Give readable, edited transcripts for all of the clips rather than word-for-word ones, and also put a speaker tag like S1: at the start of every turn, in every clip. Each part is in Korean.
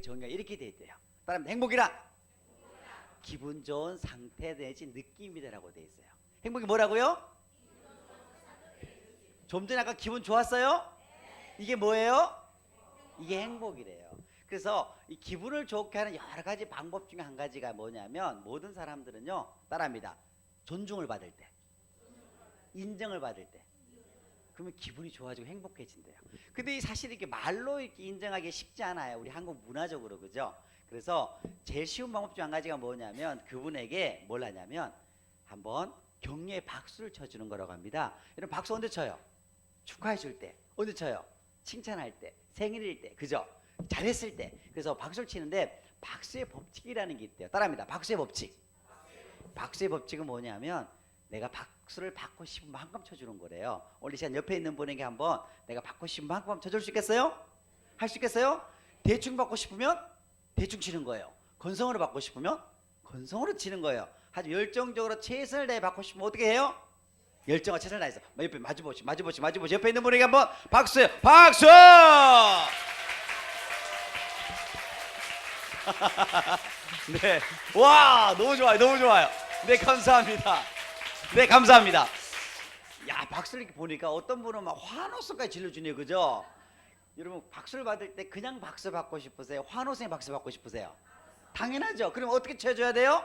S1: 행복의 정의가 이렇게 돼 있대요. 따라합니다. 행복이란 기분 좋은 상태 내지 느낌이다라고 돼 있어요. 행복이 뭐라고요? 좀 전에 아까 기분 좋았어요? 이게 뭐예요? 이게 행복이래요. 그래서 이 기분을 좋게 하는 여러 가지 방법 중에 한 가지가 뭐냐면 모든 사람들은요, 따라합니다. 존중을 받을 때, 인정을 받을 때, 그러면 기분이 좋아지고 행복해진대요. 근데 이 사실 이렇게 말로 이렇게 인정하기 쉽지 않아요. 우리 한국 문화적으로, 그죠? 그래서 제일 쉬운 방법 중 한 가지가 뭐냐면 그분에게 뭘 하냐면 한번 격려의 박수를 쳐주는 거라고 합니다. 여러분 박수 언제 쳐요? 축하해 줄 때. 언제 쳐요? 칭찬할 때, 생일일 때, 그죠? 잘했을 때. 그래서 박수를 치는데 박수의 법칙이라는 게 있대요. 따라합니다. 박수의 법칙. 박수의 법칙은 뭐냐면 내가 박수를 받고 싶은 만큼 쳐주는 거래요. 오늘 이 시간 옆에 있는 분에게 한번 내가 받고 싶은 만큼 한번 쳐줄 수 있겠어요? 할 수 있겠어요? 대충 받고 싶으면 대충 치는 거예요. 건성으로 받고 싶으면 건성으로 치는 거예요. 아주 열정적으로 최선을 다해 받고 싶으면 어떻게 해요? 열정과 최선을 다해서 옆에 마주보시 옆에 있는 분에게 한번 박수! 박수! 네, 와 너무 좋아요, 너무 좋아요. 네, 감사합니다. 네, 감사합니다. 야, 박수를 이렇게 보니까 어떤 분은 막 환호성까지 질러주네요, 그죠? 여러분 박수를 받을 때 그냥 박수 받고 싶으세요? 환호성에 박수 받고 싶으세요? 당연하죠. 그럼 어떻게 쳐줘야 돼요?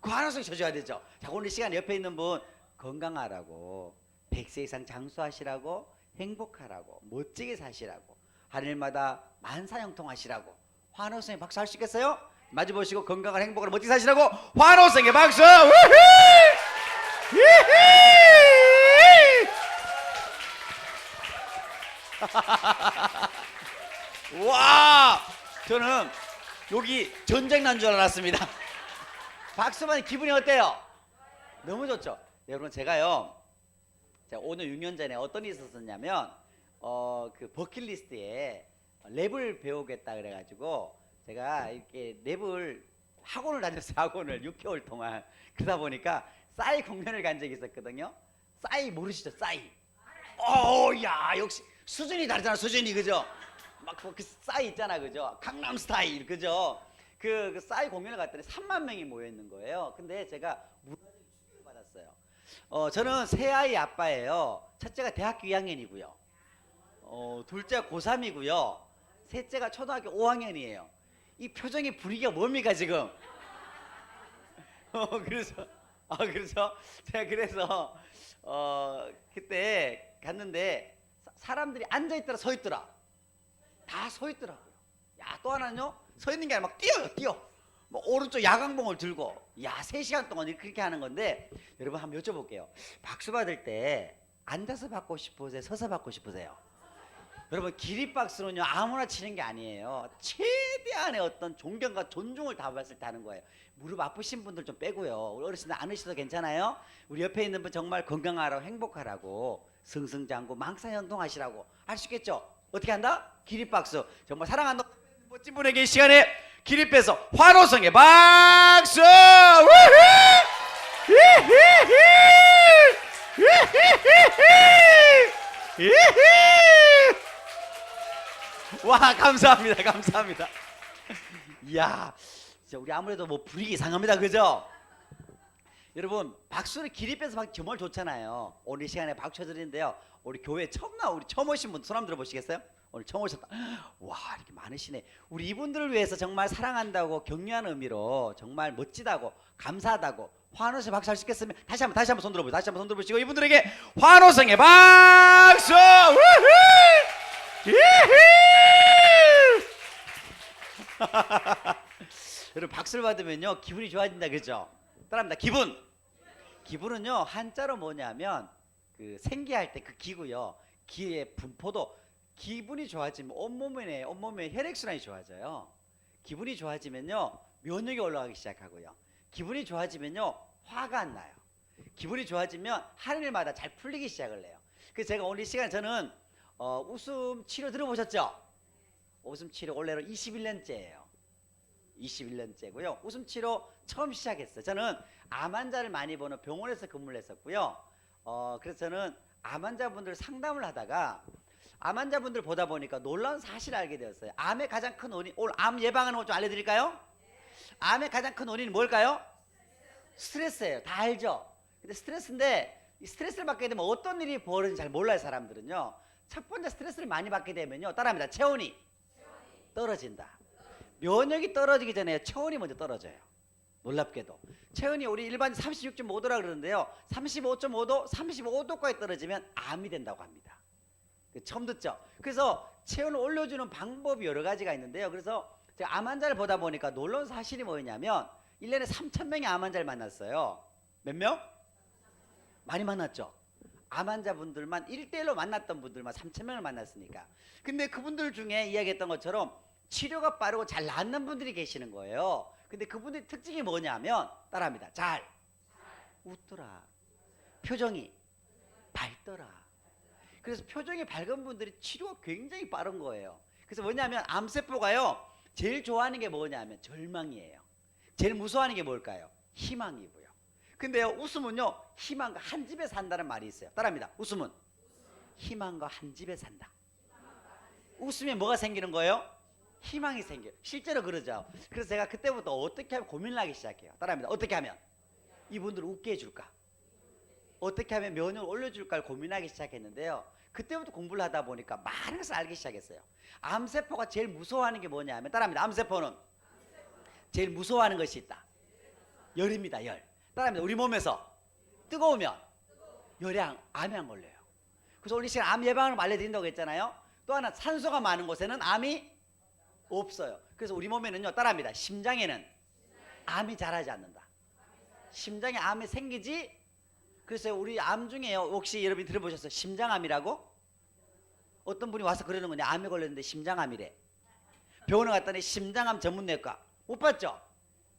S1: 그 환호성에 쳐줘야 되죠. 자, 오늘 시간 옆에 있는 분 건강하라고, 100세 이상 장수하시라고, 행복하라고, 멋지게 사시라고, 하늘마다 만사형통하시라고 환호성에 박수 할 수 있겠어요? 마주보시고 건강한 행복을 멋지게 사시라고 환호성에 박수! 와, 저는 여기 전쟁 난 줄 알았습니다. 박수만 기분이 어때요? 너무 좋죠. 여러분 제가 5년 6년 전에 어떤 일이 있었냐면 그 버킷리스트에 랩을 배우겠다 그래가지고 제가 이렇게 랩을 학원을 다녔어요. 학원을 6개월 동안. 그러다 보니까 싸이 공연을 간 적이 있었거든요. 싸이 모르시죠? 싸이. 야, 역시 수준이 다르잖아. 수준이, 그죠? 막 그 싸이 있잖아, 그죠? 강남 스타일, 그죠? 그 싸이 공연을 갔더니 3만 명이 모여 있는 거예요. 근데 제가 문화적인 충격을 받았어요. 저는 세 아이 아빠예요. 첫째가 대학교 2학년이고요. 둘째가 고3이고요. 셋째가 초등학교 5학년이에요. 이 표정의 분위기가 뭡니까 지금? 그래서 제가 그때 갔는데 사람들이 앉아 있더라, 서 있더라. 다 서 있더라고요. 야, 또 하나는요, 서 있는 게 아니라 막 뛰어. 뭐 오른쪽 야광봉을 들고, 야, 3시간 동안 그렇게 하는 건데, 여러분 한번 여쭤볼게요. 박수 받을 때 앉아서 받고 싶으세요? 서서 받고 싶으세요? 여러분 기립박수는요 아무나 치는 게 아니에요. 최대한의 어떤 존경과 존중을 담았을 때 하는 거예요. 무릎 아프신 분들 좀 빼고요. 우리 어르신들 안 오셔도 괜찮아요. 우리 옆에 있는 분 정말 건강하라고, 행복하라고, 승승장구 망사현동하시라고 할 수 있겠죠? 어떻게 한다? 기립박수. 정말 사랑한다 멋진 분에게 이 시간에 기립해서 환호성의 박수! 와, 감사합니다. 감사합니다. 이야, 진짜 우리 아무래도 뭐 분위기 이상합니다, 그죠? 여러분 박수를 기립해서 받기 정말 좋잖아요. 오늘 이 시간에 박수 쳐드리는데요, 우리 교회 처음 오신 분 손 한번 들어보시겠어요? 오늘 처음 오셨다. 와, 이렇게 많으시네. 우리 이분들을 위해서 정말 사랑한다고, 격려하는 의미로 정말 멋지다고, 감사하다고 환호성의 박수 할 수 있겠으면 다시 한번 손 들어보시고, 다시 한번 손 들어보시고 이분들에게 환호성의 박수! 여러분 박수를 받으면요 기분이 좋아진다, 그죠? 따라합니다. 기분은요 한자로 뭐냐면 그 생기할 때 그 기고요. 기의 분포도 기분이 좋아지면 온몸에 혈액순환이 좋아져요. 기분이 좋아지면요 면역이 올라가기 시작하고요. 기분이 좋아지면요 화가 안 나요. 기분이 좋아지면 하는 일마다 잘 풀리기 시작을 해요. 그래서 제가 오늘 이 시간 저는 웃음 치료 들어보셨죠? 웃음 치료 원래로 21년째예요. 21년째고요. 웃음 치료 처음 시작했어요. 저는 암 환자를 많이 보는 병원에서 근무를 했었고요. 그래서 저는 암 환자분들 상담을 하다가 암 환자분들 보다 보니까 놀라운 사실을 알게 되었어요. 암의 가장 큰 원인, 오늘 암 예방하는 것 좀 알려드릴까요? 암의 가장 큰 원인은 뭘까요? 스트레스예요. 다 알죠? 근데 스트레스인데 이 스트레스를 받게 되면 어떤 일이 벌어지는지 잘 몰라요. 사람들은요. 첫 번째 스트레스를 많이 받게 되면요, 따라합니다. 체온이 떨어진다. 면역이 떨어지기 전에 체온이 먼저 떨어져요. 놀랍게도 체온이 우리 일반 36.5도라 그러는데요, 35.5도, 35도까지 떨어지면 암이 된다고 합니다. 처음 듣죠? 그래서 체온을 올려주는 방법이 여러 가지가 있는데요. 그래서 제가 암 환자를 보다 보니까 놀라운 사실이 뭐였냐면 1년에 3,000명의 암 환자를 만났어요. 몇 명? 많이 만났죠? 암 환자분들만 1대1로 만났던 분들만 3,000명을 만났으니까. 근데 그분들 중에 이야기했던 것처럼 치료가 빠르고 잘 낫는 분들이 계시는 거예요. 근데 그분들의 특징이 뭐냐면 따라합니다. 잘 웃더라. 표정이 밝더라. 그래서 표정이 밝은 분들이 치료가 굉장히 빠른 거예요. 그래서 뭐냐면 암세포가요, 제일 좋아하는 게 뭐냐면 절망이에요. 제일 무서워하는 게 뭘까요? 희망이고요. 근데요, 웃음은요, 희망과 한 집에 산다는 말이 있어요. 따라합니다. 웃음은 희망과 한 집에 산다. 웃으면 뭐가 생기는 거예요? 희망이 생겨요. 실제로 그러죠. 그래서 제가 그때부터 어떻게 하면 고민을 하기 시작해요. 따라합니다. 어떻게 하면 이분들을 웃게 해줄까? 어떻게 하면 면역을 올려줄까를 고민하기 시작했는데요. 그때부터 공부를 하다 보니까 많은 것을 알기 시작했어요. 암세포가 제일 무서워하는 게 뭐냐면 따라합니다. 암세포는 제일 무서워하는 것이 있다. 열입니다. 열. 따라합니다. 우리 몸에서 뜨거우면 열이 암이 안 걸려요. 그래서 오늘 시간 암 예방을 알려드린다고 했잖아요. 또 하나, 산소가 많은 곳에는 암이 없어요. 그래서 우리 몸에는요, 따라합니다. 심장에는 암이 자라지 않는다. 심장에 암이 생기지. 그래서 우리 암 중에요, 혹시 여러분이 들어보셨어요? 심장암이라고? 어떤 분이 와서 그러는 거냐, 암에 걸렸는데 심장암이래. 병원에 갔더니 심장암 전문내과. 못 봤죠?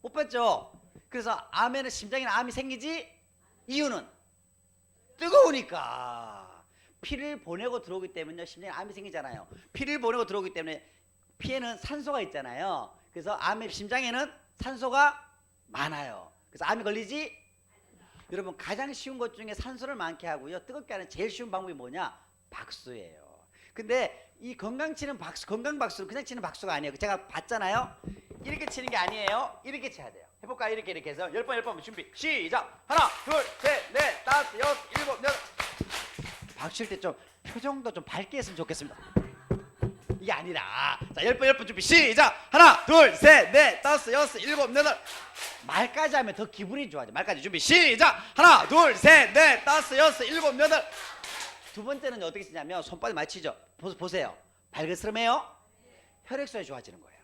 S1: 못 봤죠? 그래서 암에는, 심장에는 암이 생기지. 이유는 뜨거우니까. 피를 보내고 들어오기 때문에 심장에 암이 생기잖아요. 피를 보내고 들어오기 때문에 피에는 산소가 있잖아요. 그래서 암의 심장에는 산소가 많아요. 그래서 암이 걸리지. 여러분, 가장 쉬운 것 중에 산소를 많게 하고요, 뜨겁게 하는 제일 쉬운 방법이 뭐냐? 박수예요. 근데 이 건강 치는 박수, 건강 박수는 그냥 치는 박수가 아니에요. 제가 봤잖아요. 이렇게 치는 게 아니에요. 이렇게 쳐야 돼요. 해볼까요? 이렇게 해서 10번 준비 시작. 하나 둘 셋 넷 다섯 여섯 일곱 여덟. 박수 칠 때 좀 표정도 좀 밝게 했으면 좋겠습니다. 이게 아니라, 자, 10번 준비 시작. 하나 둘 셋 넷 다섯 여섯 일곱 여덟. 말까지 하면 더 기분이 좋아져. 말까지 준비 시작. 하나 둘 셋 넷 다섯 여섯 일곱 여덟. 두 번째는 어떻게 치냐면 손바닥 많이 치죠. 보세요. 발그스름해요. 혈액순환이 좋아지는 거예요.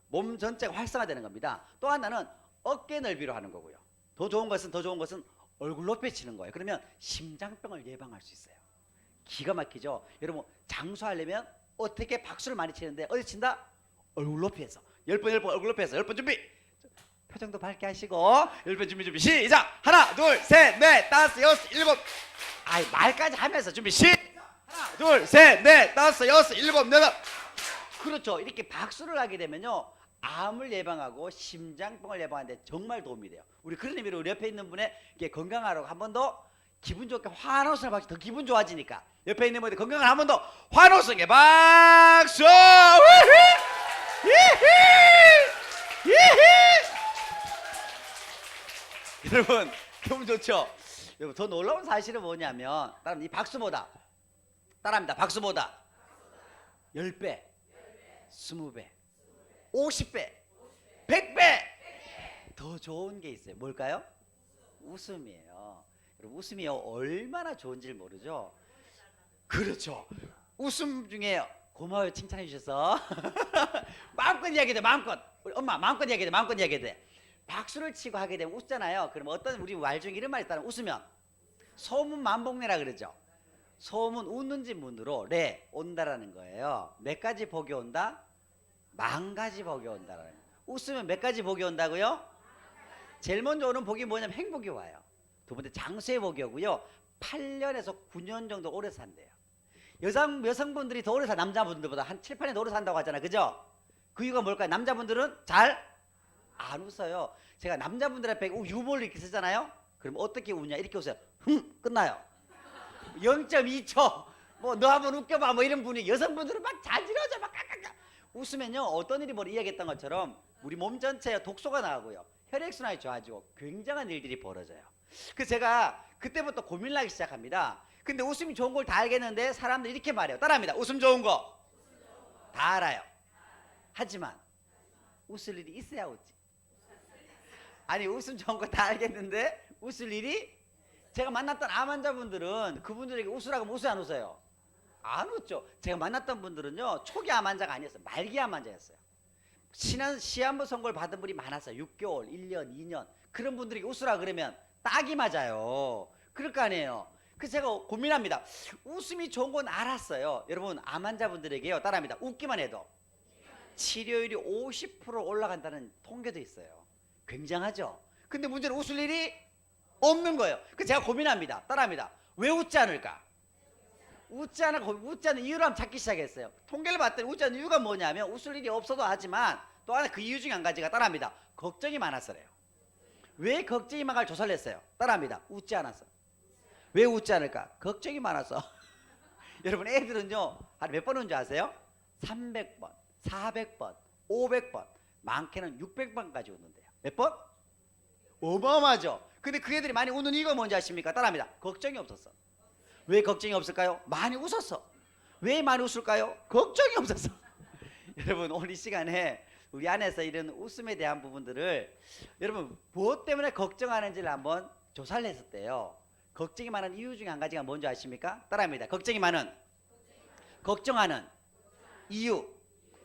S1: 몸 전체가 활성화되는 겁니다. 또 하나는 어깨 넓이로 하는 거고요. 더 좋은 것은 얼굴 높이 치는 거예요. 그러면 심장병을 예방할 수 있어요. 기가 막히죠. 여러분, 장수하려면 어떻게 박수를 많이 치는데 어디 친다? 얼굴 높이 해서. 10번 얼굴 높이 해서 10번 준비. 표정도 밝게 하시고 10번 준비 시작. 하나 둘 셋 넷 다섯 여섯 일곱. 아이, 말까지 하면서 준비 시작. 하나 둘 셋 넷 다섯 여섯 일곱 여덟. 그렇죠. 이렇게 박수를 하게 되면요, 암을 예방하고 심장병을 예방하는데 정말 도움이 돼요. 우리 그런 의미로 우리 옆에 있는 분의 건강하라고 한 번 더 기분 좋게 환호성을 박수. 더 기분 좋아지니까 옆에 있는 분의 건강을 한 번 더 환호성에 박수. 여러분, 기분 좋죠? 여러분, 더 놀라운 사실은 뭐냐면 이 박수보다, 따라합니다. 박수보다 10배, 20배, 50배, 100배 더 좋은 게 있어요. 뭘까요? 웃음이에요. 여러분, 웃음이 얼마나 좋은지 모르죠? 그렇죠. 웃음 중에 고마워요, 칭찬해 주셔서. 마음껏 이야기해 돼. 마음껏. 우리 엄마 마음껏 이야기해 돼. 마음껏 이야기해 돼. 박수를 치고 하게 되면 웃잖아요. 그럼 어떤 우리 말 중에 이런 말이 있다면, 웃으면 소문 만복래라 그러죠. 소문, 웃는 집 문으로 래 온다라는 거예요. 몇 가지 복이 온다? 10,000가지 복이 온다라는 거예요. 웃으면 몇 가지 복이 온다고요? 제일 먼저 오는 복이 뭐냐면 행복이 와요. 두 번째 장수의 복이 오고요, 8년에서 9년 정도 오래 산대요. 여성분들이 더 오래 사, 남자분들보다 한 7, 8년 더 오래 산다고 하잖아요. 그죠? 그 이유가 뭘까요? 남자분들은 잘 안 웃어요. 제가 남자분들 앞에 유머를 이렇게 쓰잖아요. 그럼 어떻게 웃냐? 이렇게 웃어요. 흥! 끝나요. 0.2초. 뭐 너 한번 웃겨봐 뭐 이런 분위기. 여성분들은 막 자지러져 막 깍깍깍 웃으면요 어떤 일이 뭐 이야기했던 것처럼 우리 몸 전체에 독소가 나가고요 혈액순환이 좋아지고 굉장한 일들이 벌어져요. 그래서 제가 그때부터 고민을 하기 시작합니다. 근데 웃음이 좋은 걸 다 알겠는데 사람들이 이렇게 말해요. 따라합니다. 웃음 좋은 거 다 알아요. 하지만 웃을 일이 있어야 웃지. 아니 웃음 좋은 거 다 알겠는데 웃을 일이, 제가 만났던 암 환자분들은 그분들에게 웃으라고 하면 웃어요 안 웃어요? 안 웃죠. 제가 만났던 분들은요 초기 암 환자가 아니었어요. 말기 암 환자였어요. 시한부 선고를 받은 분이 많았어요. 6개월, 1년, 2년 그런 분들에게 웃으라 그러면 딱이 맞아요. 그럴 거 아니에요. 그래서 제가 고민합니다. 웃음이 좋은 건 알았어요. 여러분 암 환자분들에게요 따라합니다. 웃기만 해도 치료율이 50% 올라간다는 통계도 있어요. 굉장하죠. 근데 문제는 웃을 일이 없는 거예요. 그래서 제가 고민합니다. 따라합니다. 왜 웃지 않을까? 웃지 않는 이유를 한번 찾기 시작했어요. 통계를 봤더니 웃지 않는 이유가 뭐냐면 웃을 일이 없어도 하지만 또 하나 그 이유 중에 한 가지가 따라합니다. 걱정이 많아서래요. 왜 걱정이 많아를 조사를 했어요. 따라합니다. 웃지 않아서. 왜 웃지 않을까? 걱정이 많아서. 여러분 애들은요 한 몇 번 웃는 줄 아세요? 300번, 400번, 500번, 많게는 600번까지 웃는데요. 몇 번? 어마어마하죠. 근데 그 애들이 많이 웃는 이유가 뭔지 아십니까? 따라합니다. 걱정이 없었어. 왜 걱정이 없을까요? 많이 웃었어. 왜 많이 웃을까요? 걱정이 없었어. 여러분 오늘 이 시간에 우리 안에서 이런 웃음에 대한 부분들을 여러분 무엇 때문에 걱정하는지를 한번 조사를 했었대요. 걱정이 많은 이유 중에 한 가지가 뭔지 아십니까? 따라합니다. 걱정하는 이유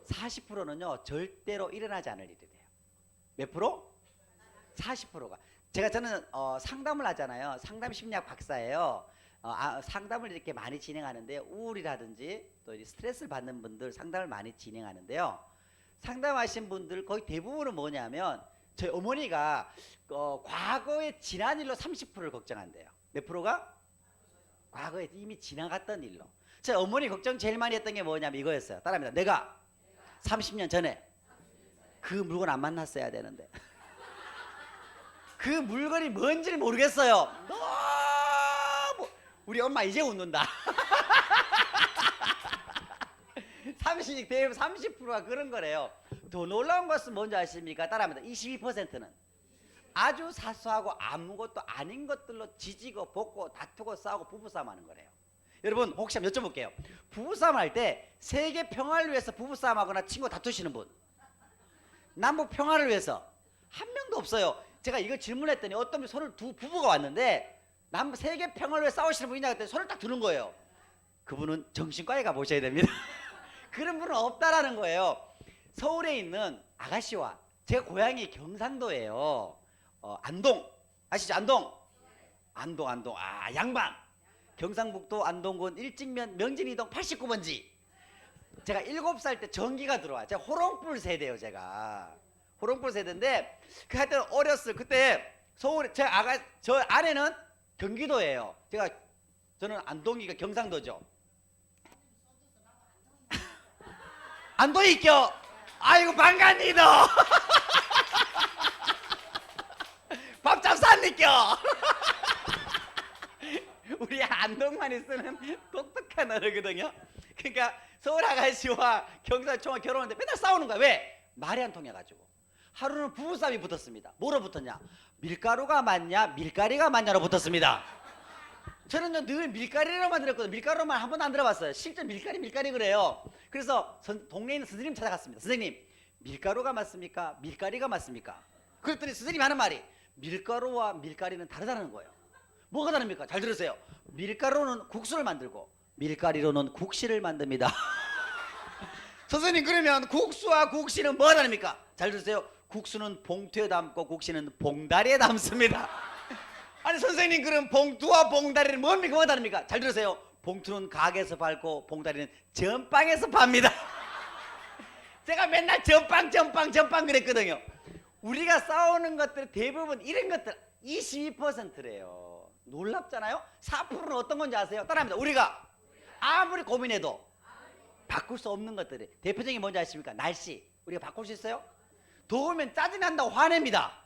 S1: 40%는요 절대로 일어나지 않을 일이래요. 몇 프로? 40%가. 저는 상담을 하잖아요. 상담 심리학 박사예요. 상담을 이렇게 많이 진행하는데 우울이라든지 또 스트레스를 받는 분들 상담을 많이 진행하는데요. 상담하신 분들 거의 대부분은 뭐냐면 저희 어머니가 과거에 지난 일로 30%를 걱정한대요. 몇 프로가? 과거에 이미 지나갔던 일로. 제 어머니 걱정 제일 많이 했던 게 뭐냐면 이거였어요. 따라합니다. 내가 30년 전에 그 물건 안 만났어야 되는데 그 물건이 뭔지를 모르겠어요. 너무 우리 엄마 이제 웃는다. 30%가 그런 거래요. 더 놀라운 것은 뭔지 아십니까? 따라합니다. 22%는 아주 사소하고 아무것도 아닌 것들로 지지고 볶고 다투고 싸우고 부부싸움 하는 거래요. 여러분 혹시 한번 여쭤볼게요. 부부싸움 할 때 세계 평화를 위해서 부부싸움 하거나 친구 다투시는 분, 남북 평화를 위해서 한 명도 없어요. 제가 이거 질문했더니 어떤 분이 손을 두 부부가 왔는데 세계 평화를 위해 싸우시는 분이냐 그랬더니 손을 딱 드는 거예요. 그분은 정신과에 가보셔야 됩니다. 그런 분은 없다라는 거예요. 서울에 있는 아가씨와 제가 고향이 경상도예요. 안동 아시죠? 안동 양반 경상북도 안동군 일직면 명진이동 89번지. 제가 7살 때 전기가 들어와. 제가 호롱불 세대예요. 제가 호롱불 세대인데 그 하여튼 어렸을 그때 서울에 저 아내는 경기도예요. 저는 안동이가 경상도죠. 안동이 있겨. 아이고 반갑니다. 밥 좀 쌌니까. 우리 안동만이 쓰는 독특한 언어거든요. 그러니까 서울 아가씨와 경상 총각 결혼하는데 맨날 싸우는 거야. 왜? 말이 안 통해가지고. 하루는 부부싸움이 붙었습니다. 뭐로 붙었냐? 밀가루가 맞냐 밀가리가 맞냐로 붙었습니다. 저는 늘 밀가리로만 들었거든요. 밀가루만 한 번도 안 들어봤어요. 실제 밀가리 그래요. 그래서 동네에 있는 선생님 찾아갔습니다. 선생님 밀가루가 맞습니까? 밀가리가 맞습니까? 그랬더니 선생님이 하는 말이 밀가루와 밀가리는 다르다는 거예요. 뭐가 다릅니까? 잘 들으세요. 밀가루는 국수를 만들고 밀가리로는 국시를 만듭니다. 선생님 그러면 국수와 국시는 뭐가 다릅니까? 잘 들으세요. 국수는 봉투에 담고 국시는 봉다리에 담습니다. 아니 선생님 그럼 봉투와 봉다리는 뭡니까? 뭐가 다릅니까? 잘 들으세요. 봉투는 가게에서 팔고 봉다리는 전빵에서 팝니다. 제가 맨날 전빵 그랬거든요. 우리가 싸우는 것들 대부분 이런 것들 22%래요. 놀랍잖아요. 4%는 어떤 건지 아세요? 따라합니다. 우리가 아무리 고민해도 바꿀 수 없는 것들이 대표적인 게 뭔지 아십니까? 날씨. 우리가 바꿀 수 있어요? 더우면 짜증난다고 화냅니다.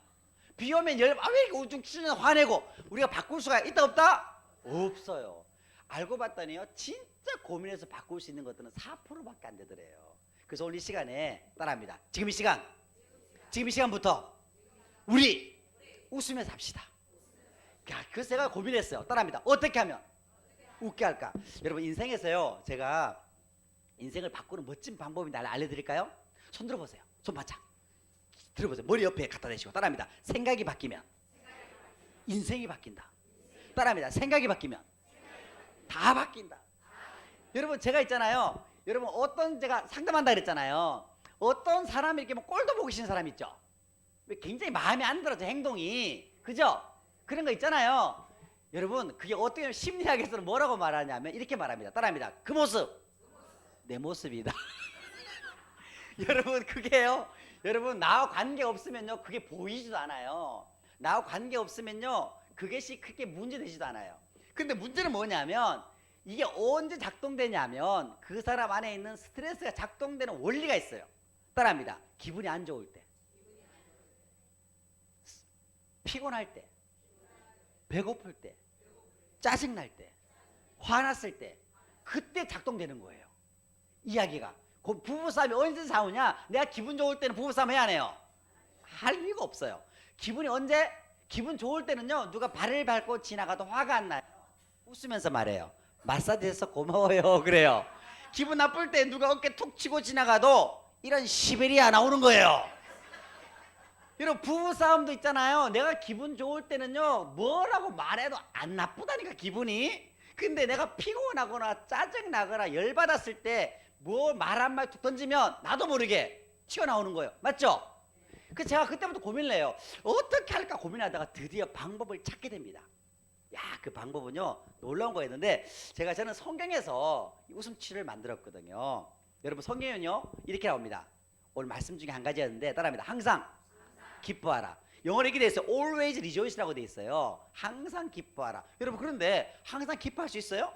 S1: 비 오면 왜 이렇게 우중충 화내고 우리가 바꿀 수가 있다 없다? 없어요. 알고 봤더니요, 진짜 고민해서 바꿀 수 있는 것들은 4%밖에 안 되더래요. 그래서 오늘 이 시간에 따라합니다. 지금 이 시간부터 우리 웃으면서 합시다. 야, 그래서 제가 고민했어요. 따라합니다. 어떻게 하면 웃게 할까? 여러분, 인생에서요, 제가 인생을 바꾸는 멋진 방법인데 알려드릴까요? 손 들어보세요. 손 바짝 들어보세요. 머리 옆에 갖다 대시고 따라합니다. 생각이 바뀌면 인생이 바뀐다. 따라합니다. 생각이 바뀌면 다 바뀐다. 여러분, 제가 있잖아요. 여러분, 제가 상담한다 그랬잖아요. 어떤 사람이 이렇게 뭐 꼴도 보기 싫은 사람 있죠. 굉장히 마음에 안 들어져, 행동이. 그죠? 그런 거 있잖아요. 여러분, 그게 어떻게 보면 심리학에서는 뭐라고 말하냐면 이렇게 말합니다. 따라합니다. 그 모습 내 모습이다. 여러분, 그게요, 여러분, 나와 관계 없으면요 그게 보이지도 않아요. 나와 관계 없으면요 그것이 크게 문제되지도 않아요. 근데 문제는 뭐냐면 이게 언제 작동되냐면 그 사람 안에 있는 스트레스가 작동되는 원리가 있어요. 따라합니다. 기분이 안 좋을 때, 피곤할 때, 배고플 때, 짜증날 때, 화났을 때, 그때 작동되는 거예요. 이야기가. 부부싸움이 언제 싸우냐? 내가 기분 좋을 때는 부부싸움 해야 해요? 할 이유가 없어요. 기분 좋을 때는요, 누가 발을 밟고 지나가도 화가 안 나요. 웃으면서 말해요. 마사지 해서 고마워요. 그래요. 기분 나쁠 때 누가 어깨 툭 치고 지나가도 이런 시베리아 나오는 거예요. 여러분, 부부싸움도 있잖아요. 내가 기분 좋을 때는요 뭐라고 말해도 안 나쁘다니까, 기분이. 근데 내가 피곤하거나 짜증나거나 열받았을 때 뭐 말 한 말 툭 던지면 나도 모르게 튀어나오는 거예요. 맞죠? 그래서 제가 그때부터 고민을 해요. 어떻게 할까 고민하다가 드디어 방법을 찾게 됩니다. 야, 그 방법은요 놀라운 거였는데, 저는 성경에서 웃음치료를 만들었거든요. 여러분, 성경은요 이렇게 나옵니다. 오늘 말씀 중에 한 가지였는데 따라합니다. 항상 기뻐하라. 영어로 이렇게 돼 있어요. Always rejoice라고 돼 있어요. 항상 기뻐하라. 여러분, 그런데 항상 기뻐할 수 있어요?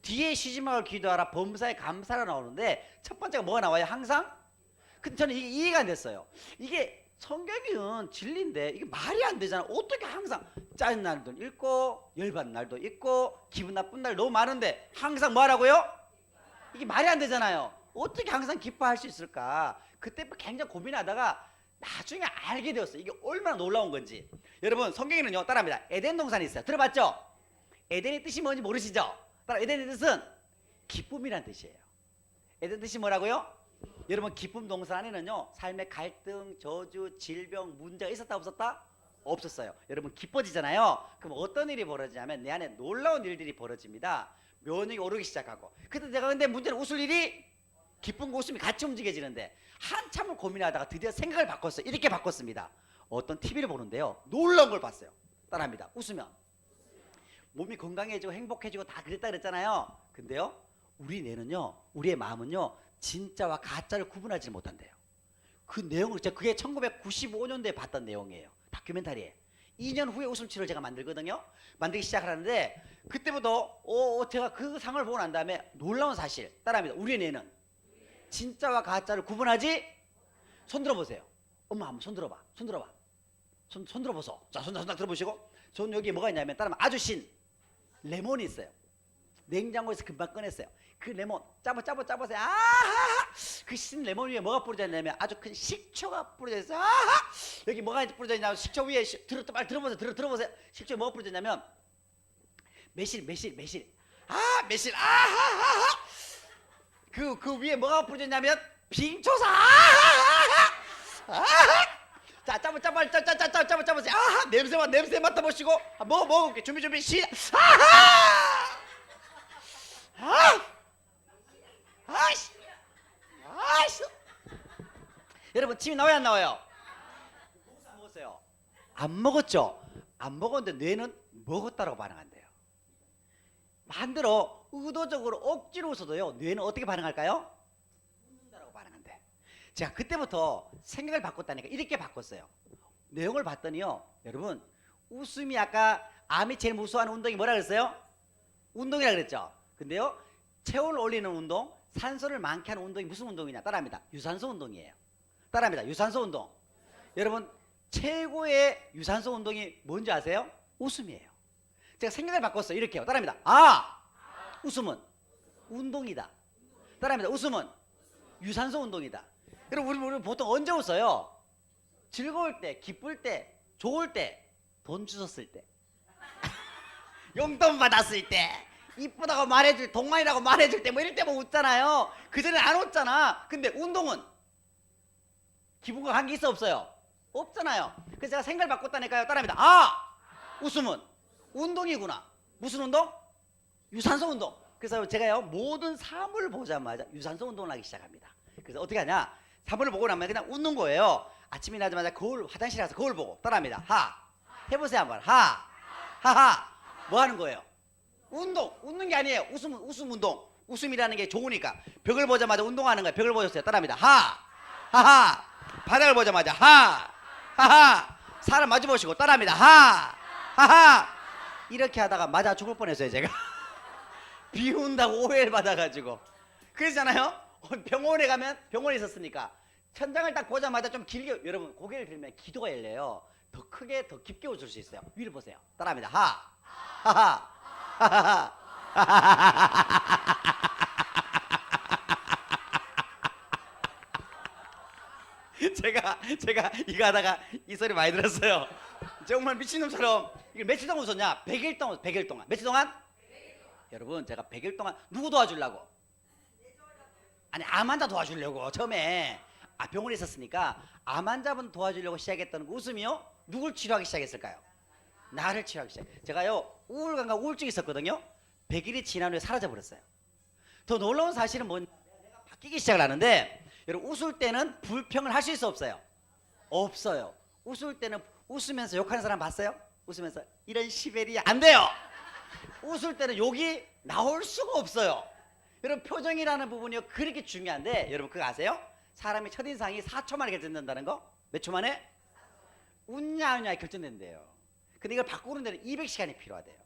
S1: 뒤에 쉬지 말고 기도하라, 범사에 감사라 나오는데 첫 번째가 뭐가 나와요? 항상? 근데 저는 이게 이해가 안 됐어요. 이게 성경은 진리인데 이게 말이 안 되잖아. 어떻게 항상 짜증 날도 있고 열받는 날도 있고 기분 나쁜 날 너무 많은데 항상 뭐 하라고요? 이게 말이 안 되잖아요. 어떻게 항상 기뻐할 수 있을까? 그때 굉장히 고민하다가 나중에 알게 되었어요. 이게 얼마나 놀라운 건지. 여러분, 성경에는요 따라합니다. 에덴 동산이 있어요. 들어봤죠? 에덴의 뜻이 뭔지 모르시죠? 따라, 에덴의 뜻은 기쁨이란 뜻이에요. 에덴 뜻이 뭐라고요? 여러분, 기쁨 동산 안에는요 삶의 갈등, 저주, 질병, 문제가 있었다 없었다? 없었어요. 여러분, 기뻐지잖아요. 그럼 어떤 일이 벌어지냐면 내 안에 놀라운 일들이 벌어집니다. 면역이 오르기 시작하고. 근데 문제는 웃을 일이, 기쁨과 웃음이 같이 움직여지는데 한참을 고민하다가 드디어 생각을 바꿨어요. 이렇게 바꿨습니다. 어떤 TV를 보는데요 놀라운 걸 봤어요. 따라합니다. 웃으면 몸이 건강해지고 행복해지고 다 그랬잖아요. 근데요 우리 뇌는요, 우리의 마음은요 진짜와 가짜를 구분하지 못한대요. 그 내용을 그게 1995년도에 봤던 내용이에요. 다큐멘터리에. 2년 후에 웃음치료를 제가 만들거든요. 만들기 시작하는데 그때부터 제가 그 상을 보고 난 다음에 놀라운 사실 따라합니다. 우리의 뇌는 진짜와 가짜를 구분하지. 손 들어보세요. 엄마 한번 손 들어봐. 손 들어보소. 자, 손 들어보시고. 손 여기 뭐가 있냐면 따라하면 아주 신 레몬이 있어요. 냉장고에서 금방 꺼냈어요. 그 레몬 짜보세요. 아하! 그 신 레몬 위에 뭐가 뿌려져 있냐면 아주 큰 식초가 뿌려져 있어요. 아하! 여기 뭐가 뿌려져 있냐면 식초 위에 빨리 들어보세요. 식초에 뭐가 뿌려져 있냐면 매실. 아, 매실. 아하하하! 그 위에 뭐가 뿌려져 있냐면 빙초사. 아하하하! 아하! 자, 짜보세요. 아하! 냄새 맡아보시고 먹어볼게. 준비 시. 아하! 아이씨. 여러분, 침이 나와요 안 나와요? 안 먹었어요? 안 먹었죠? 안 먹었는데 뇌는 먹었다라고 반응한대요. 반대로 의도적으로 억지로 웃어도요 뇌는 어떻게 반응할까요? 웃는다라고 반응한대. 제가 그때부터 생각을 바꿨다니까. 이렇게 바꿨어요. 내용을 봤더니요 여러분, 웃음이 아까 암이 제일 무서워하는 운동이 뭐라 그랬어요? 운동이라 그랬죠. 근데요 체온을 올리는 운동, 산소를 많게 하는 운동이 무슨 운동이냐? 따라합니다. 유산소 운동이에요. 따라합니다. 유산소 운동. 여러분, 최고의 유산소 운동이 뭔지 아세요? 웃음이에요. 제가 생각을 바꿨어요. 이렇게요. 따라합니다. 아, 웃음은 운동이다. 따라합니다. 웃음은 유산소 운동이다. 여러분 우리 보통 언제 웃어요? 즐거울 때, 기쁠 때, 좋을 때, 돈 주셨을 때, 용돈 받았을 때, 이쁘다고 말해줄, 동안이라고 말해줄 때, 뭐 이럴 때 뭐 웃잖아요. 그전에 안 웃잖아. 근데 운동은 기분과 관계 있어 없어요? 없잖아요. 그래서 제가 생각을 바꿨다니까요. 따라합니다. 아! 웃음은 운동이구나. 무슨 운동? 유산소 운동. 그래서 제가요 모든 사물을 보자마자 유산소 운동을 하기 시작합니다. 그래서 어떻게 하냐? 사물을 보고 나면 그냥 웃는 거예요. 아침에 일어나자마자 거울, 화장실에 가서 거울 보고 따라합니다. 하! 해보세요 한번. 하! 하하! 뭐 하는 거예요? 운동! 웃는 게 아니에요. 웃음 운동. 웃음이라는 게 좋으니까 벽을 보자마자 운동하는 거예요. 벽을 보셨어요? 따라합니다. 하! 하하! 바닥을 보자마자 하! 하하! 사람 마주 보시고 따라합니다. 하! 하하! 이렇게 하다가 맞아 죽을 뻔했어요 제가. 비운다고 오해를 받아가지고. 그러잖아요. 병원에 가면 병원에 있었으니까 천장을 딱 보자마자 좀 길게, 여러분 고개를 들면 기도가 열려요. 더 크게 더 깊게 웃을 수 있어요. 위를 보세요. 따라합니다. 하! 하하! 하하하! 제가 이거 하다가 이 소리 많이 들었어요. 정말 미친놈처럼. 이걸 며칠 동안 웃었냐? 100일 동안. 100일 동안. 며칠 동안? 여러분 제가 100일 동안 누구 도와주려고? 아니 암 환자 도와주려고 처음에. 병원에 있었으니까 암 환자분 도와주려고 시작했던 그 웃음이요? 누굴 치료하기 시작했을까요? 나를 치료하기 시작. 제가요 우울감과 우울증이 있었거든요. 100일이 지난 후에 사라져 버렸어요. 더 놀라운 사실은 뭐냐? 내가 바뀌기 시작을 하는데, 여러분 웃을 때는 불평을 할 수 있어 없어요? 없어요. 웃을 때는 웃으면서 욕하는 사람 봤어요? 웃으면서 이런 시베리 안 돼요. 웃을 때는 욕이 나올 수가 없어요. 여러분 표정이라는 부분이 그렇게 중요한데, 여러분 그거 아세요? 사람의 첫인상이 4초 만에 결정된다는 거? 몇 초 만에? 웃냐 안 웃냐 결정된대요. 근데 이걸 바꾸는 데는 200시간이 필요하대요.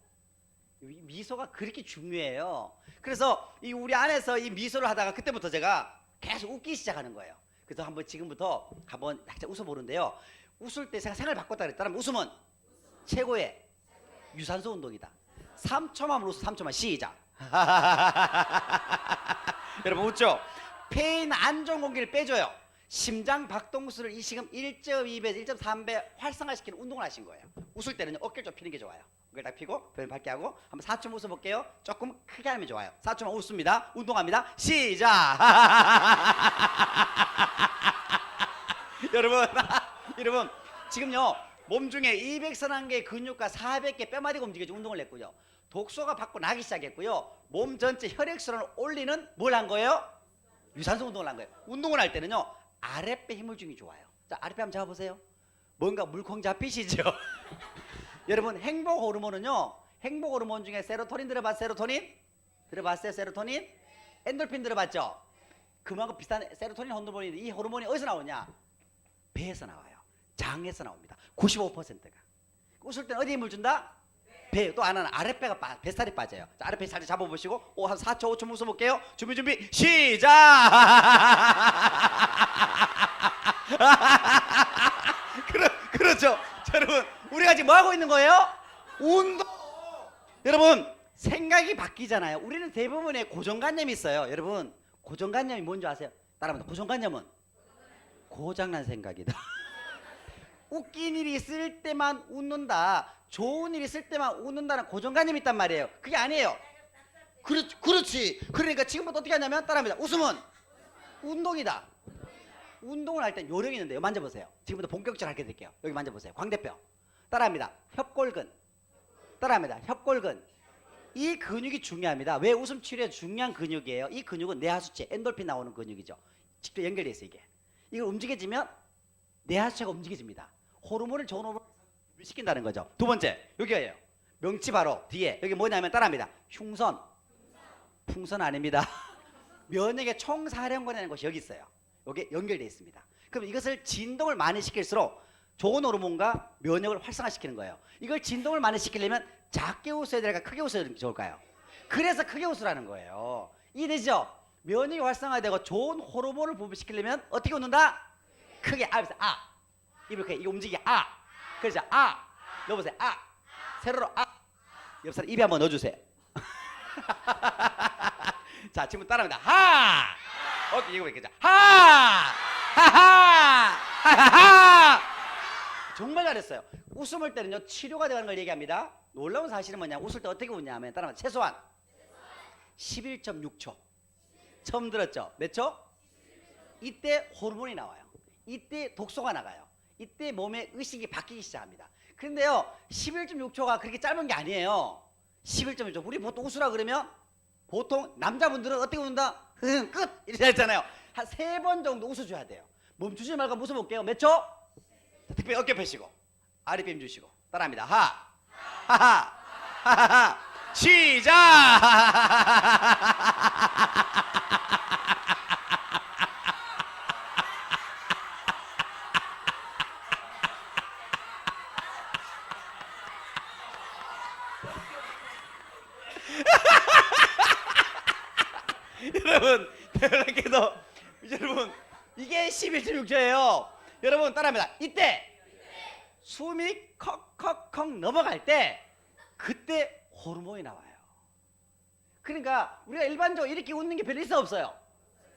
S1: 미소가 그렇게 중요해요. 그래서 이 우리 안에서 이 미소를 하다가 그때부터 제가 계속 웃기 시작하는 거예요. 그래서 한번 지금부터 한번 살짝 웃어보는데요. 웃을 때 제가 생각을 바꿨다 그랬다면 웃음은 최고의 유산소 운동이다. 3초만 웃어. 3초만 시작. 여러분 웃죠? 폐인 안 좋은 공기를 빼줘요. 심장 박동수를 이 지금 1.2배, 1.3배 활성화시키는 운동을 하신 거예요. 웃을 때는 어깨를 좀 피는 게 좋아요. 어깨를 딱 피고 별 밝게 하고 한번 4초 웃어볼게요. 조금 크게 하면 좋아요. 4초만 웃습니다. 운동합니다. 시작. 여러분 지금요 몸 중에 200선한 근육과 400개 뼈마디가 움직여서 운동을 했고요. 독소가 받고 나기 시작했고요. 몸 전체 혈액순환을 올리는 뭘 한 거예요? 유산소 운동을 한 거예요. 운동을 할 때는요 아랫배 힘을 주는 게 좋아요. 자, 아랫배 한번 잡아보세요. 뭔가 물콩 잡히시죠? 여러분 행복 호르몬은요, 행복 호르몬 중에 세로토닌 들어봤어요? 세로토닌? 들어봤어요? 세로토닌? 엔돌핀 들어봤죠? 그만큼 비슷한 세로토닌 호르몬인데, 이 호르몬이 어디서 나오냐? 배에서 나와요. 장에서 나옵니다. 95%가. 웃을 때는 어디에 힘을 준다? 배. 또 하나는 아랫배가 뱃살이 빠져요. 자, 아랫배 살짝 잡아보시고 한 4초 5초 웃어볼게요. 준비 시작. 그렇죠. 자, 여러분 우리가 지금 뭐하고 있는 거예요? 운동. 여러분 생각이 바뀌잖아요. 우리는 대부분의 고정관념이 있어요. 여러분 고정관념이 뭔지 아세요? 따라합니다. 고정관념은 고장난 생각이다. 웃긴 일이 있을 때만 웃는다, 좋은 일이 있을 때만 웃는다는 고정관념이 있단 말이에요. 그게 아니에요. 그렇지. 그러니까 지금부터 어떻게 하냐면 따라합니다. 웃음은 운동이다. 운동을 할 땐 요령이 있는데요. 만져보세요. 지금부터 본격적으로 할게 드릴게요. 여기 만져보세요. 광대뼈. 따라합니다. 협골근. 따라합니다. 협골근. 이 근육이 중요합니다. 왜 웃음 치료에 중요한 근육이에요? 이 근육은 뇌하수체, 엔돌핀 나오는 근육이죠. 직접 연결되어 있어요. 이걸 움직여지면 뇌하수체가 움직여집니다. 호르몬을 좋은 호르몬을 시킨다는 거죠. 두 번째, 여기예요. 명치 바로 뒤에. 여기 뭐냐면 따라합니다. 흉선. 풍선 아닙니다. 면역의 총사령관이라는 것이 여기 있어요. 여기 연결되어 있습니다. 그럼 이것을 진동을 많이 시킬수록 좋은 호르몬과 면역을 활성화시키는 거예요. 이걸 진동을 많이 시키려면 작게 웃어야 될까 크게 웃어야 좋을까요? 그래서 크게 웃으라는 거예요. 이해되죠? 면역이 활성화되고 좋은 호르몬을 분비시키려면 어떻게 웃는다? 크게. 아. 입을 크게. 이거 움직이게. 아. 그렇죠. 아. 넣어보세요. 아. 세로로 아. 옆 사람 입에 한번 넣어주세요. 자, 지금 따라합니다. 하! 이거 있겠죠. 하! 하하! 하하하! 정말 잘했어요. 웃음을 때는요, 치료가 되는 걸 얘기합니다. 놀라운 사실은 뭐냐, 웃을 때 어떻게 웃냐면, 따라합니다. 최소한 11.6초. 처음 들었죠? 몇 초? 이때 호르몬이 나와요. 이때 독소가 나가요. 이때 몸의 의식이 바뀌기 시작합니다. 그런데요, 11.6초가 그렇게 짧은 게 아니에요. 11.6초. 우리 보통 웃으라 그러면 보통 남자분들은 어떻게 웃는다? 끝! 이렇게 했잖아요. 한 3번 정도 웃어줘야 돼요. 멈추지 말고 웃어볼게요. 몇 초? 자, 특별히 어깨 펴시고 아랫배 힘 주시고 따라합니다. 하! 하하! 하하하! 시작! 여러분, 대단하게도 여러분, 이게 11.6초예요. 여러분 따라합니다. 이때 숨이 컥컥컥 넘어갈 때 그때 호르몬이 나와요. 그러니까 우리가 일반적으로 이렇게 웃는 게 별로 있어 없어요?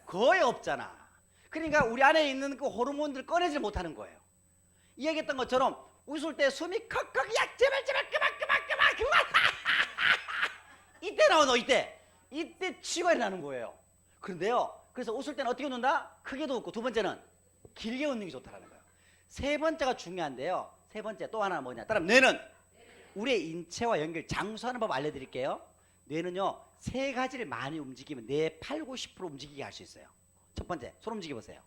S1: 거의 없잖아. 그러니까 우리 안에 있는 그 호르몬들을 꺼내지 못하는 거예요. 이야기했던 것처럼 웃을 때 숨이 컥컥, 야 제발 그만 이때 나오노. 이때 치가 일어나는 거예요. 그런데요, 그래서 웃을 때는 어떻게 웃는다? 크게도 웃고, 두 번째는 길게 웃는 게 좋다라는 거예요. 세 번째가 중요한데요. 세 번째 또 하나는 뭐냐? 따라하면 뇌는 우리의 인체와 연결, 장수하는 법 알려드릴게요. 뇌는요, 세 가지를 많이 움직이면 뇌 8, 90% 움직이게 할 수 있어요. 첫 번째, 손 움직여보세요.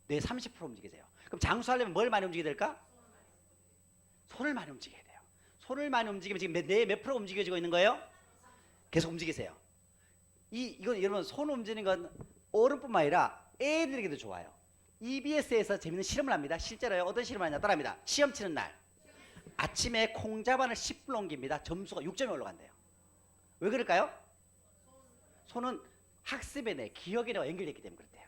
S1: 뇌 30% 움직이세요. 그럼 장수하려면 뭘 많이 움직여야 될까? 손을 많이 움직여야 돼요. 손을 많이 움직이면 지금 뇌 몇 프로 움직여지고 있는 거예요? 계속 움직이세요. 이건 여러분, 손 움직이는 건 어른뿐만 아니라 애들에게도 좋아요. EBS에서 재밌는 실험을 합니다. 실제로요. 어떤 실험을 하냐? 따라합니다. 시험 치는 날 아침에 콩자반을 10분 옮깁니다. 점수가 6점이 올라간대요. 왜 그럴까요? 손은 학습에 내 기억에 연결되기 때문에 그렇대요.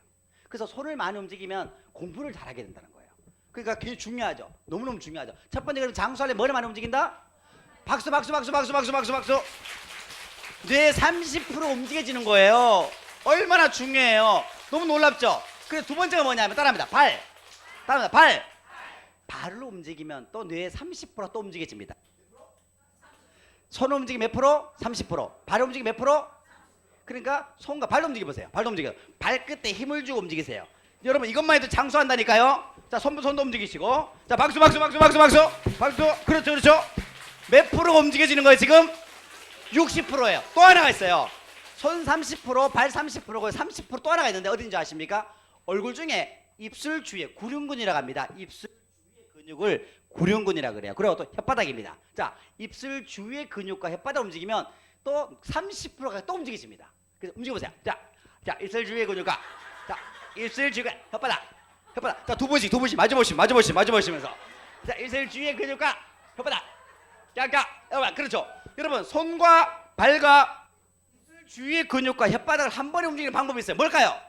S1: 그래서 손을 많이 움직이면 공부를 잘하게 된다는 거예요. 그러니까 굉장히 중요하죠. 너무너무 중요하죠. 첫 번째, 그럼 장수하려면 머리 많이 움직인다? 박수. 뇌 30% 움직여지는 거예요. 얼마나 중요해요. 너무 놀랍죠? 그래서 두 번째가 뭐냐면 따라합니다. 발. 발로 움직이면 또 뇌 30%또 움직여집니다. 손 움직이 몇 프로? 30%. 발 움직이 몇 프로? 그러니까 손과 발로 움직여보세요. 발도 움직여요. 발끝에 힘을 주고 움직이세요. 여러분, 이것만 해도 장수한다니까요. 자, 손도 움직이시고. 자, 박수. 그렇죠. 몇 프로가 움직여지는 거예요 지금? 60%예요. 또 하나가 있어요. 손 30%, 발 30%고 30% 또 하나가 있는데 어딘지 아십니까? 얼굴 중에 입술 주위에 구륜근이라고 합니다. 입술 주위의 근육을 구륜근이라고 그래요. 그리고 또 혓바닥입니다. 자, 입술 주위의 근육과 혓바닥 움직이면 또 30%가 또 움직이십니다. 그래서 움직여보세요. 자, 입술 주위의 근육과, 자, 입술 주위의 혓바닥. 자, 두 번씩 마주보시면서. 자, 입술 주위의 근육과 혓바닥. 여러분, 그렇죠. 여러분, 손과 발과 입술 주위의 근육과 혓바닥을 한 번에 움직이는 방법이 있어요. 뭘까요?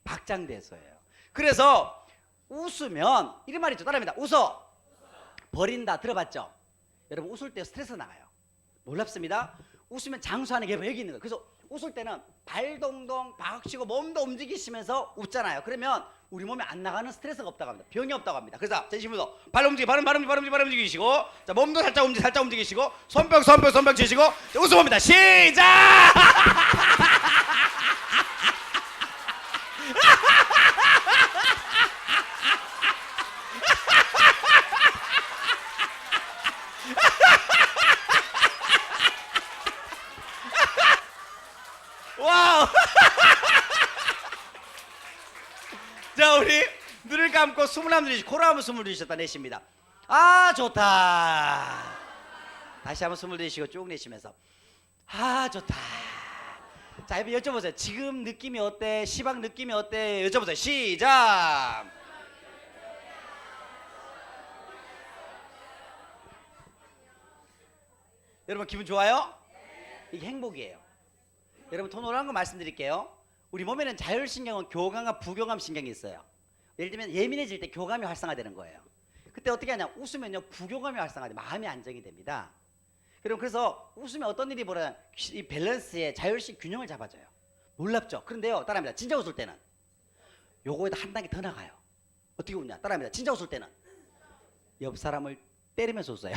S1: 박장대소예요. 그래서 웃으면 이런 말이 있죠. 따라합니다. 웃어 버린다. 들어봤죠? 여러분, 웃을 때 스트레스 나가요. 놀랍습니다. 웃으면 장수하는 게 여기 있는 거예요. 그래서 웃을 때는 발동동 박치고 몸도 움직이시면서 웃잖아요. 그러면 우리 몸에 안 나가는 스트레스가 없다고 합니다. 병이 없다고 합니다. 그래서 제시부터 발 움직이시고, 자, 몸도 살짝 움직이시고, 손뼉 치시고, 자, 웃어봅니다. 시작! 와우! 자, 우리 눈을 감고 숨을 한번 들이시고, 코로 한번 숨을 들이셨다 내쉽니다. 아, 좋다. 다시 한번 숨을 들이시고 쭉 내쉬면서, 아, 좋다. 자, 여쭤보세요. 지금 느낌이 어때? 시방 느낌이 어때? 여쭤보세요. 시작. 여러분, 기분 좋아요? 이게 행복이에요. 여러분, 더 놀라운 거 말씀드릴게요. 우리 몸에는 자율신경은 교감과 부교감 신경이 있어요. 예를 들면 예민해질 때 교감이 활성화되는 거예요. 그때 어떻게 하냐? 웃으면요, 부교감이 활성화돼 마음이 안정이 됩니다. 여러분 그래서 웃으면 어떤 일이 벌어요? 이 밸런스의 자율식 균형을 잡아줘요. 놀랍죠? 그런데요 따라합니다. 진짜 웃을 때는 요거에다 한 단계 더 나가요. 어떻게 웃냐? 따라합니다. 진짜 웃을 때는 옆 사람을 때리면서 웃어요.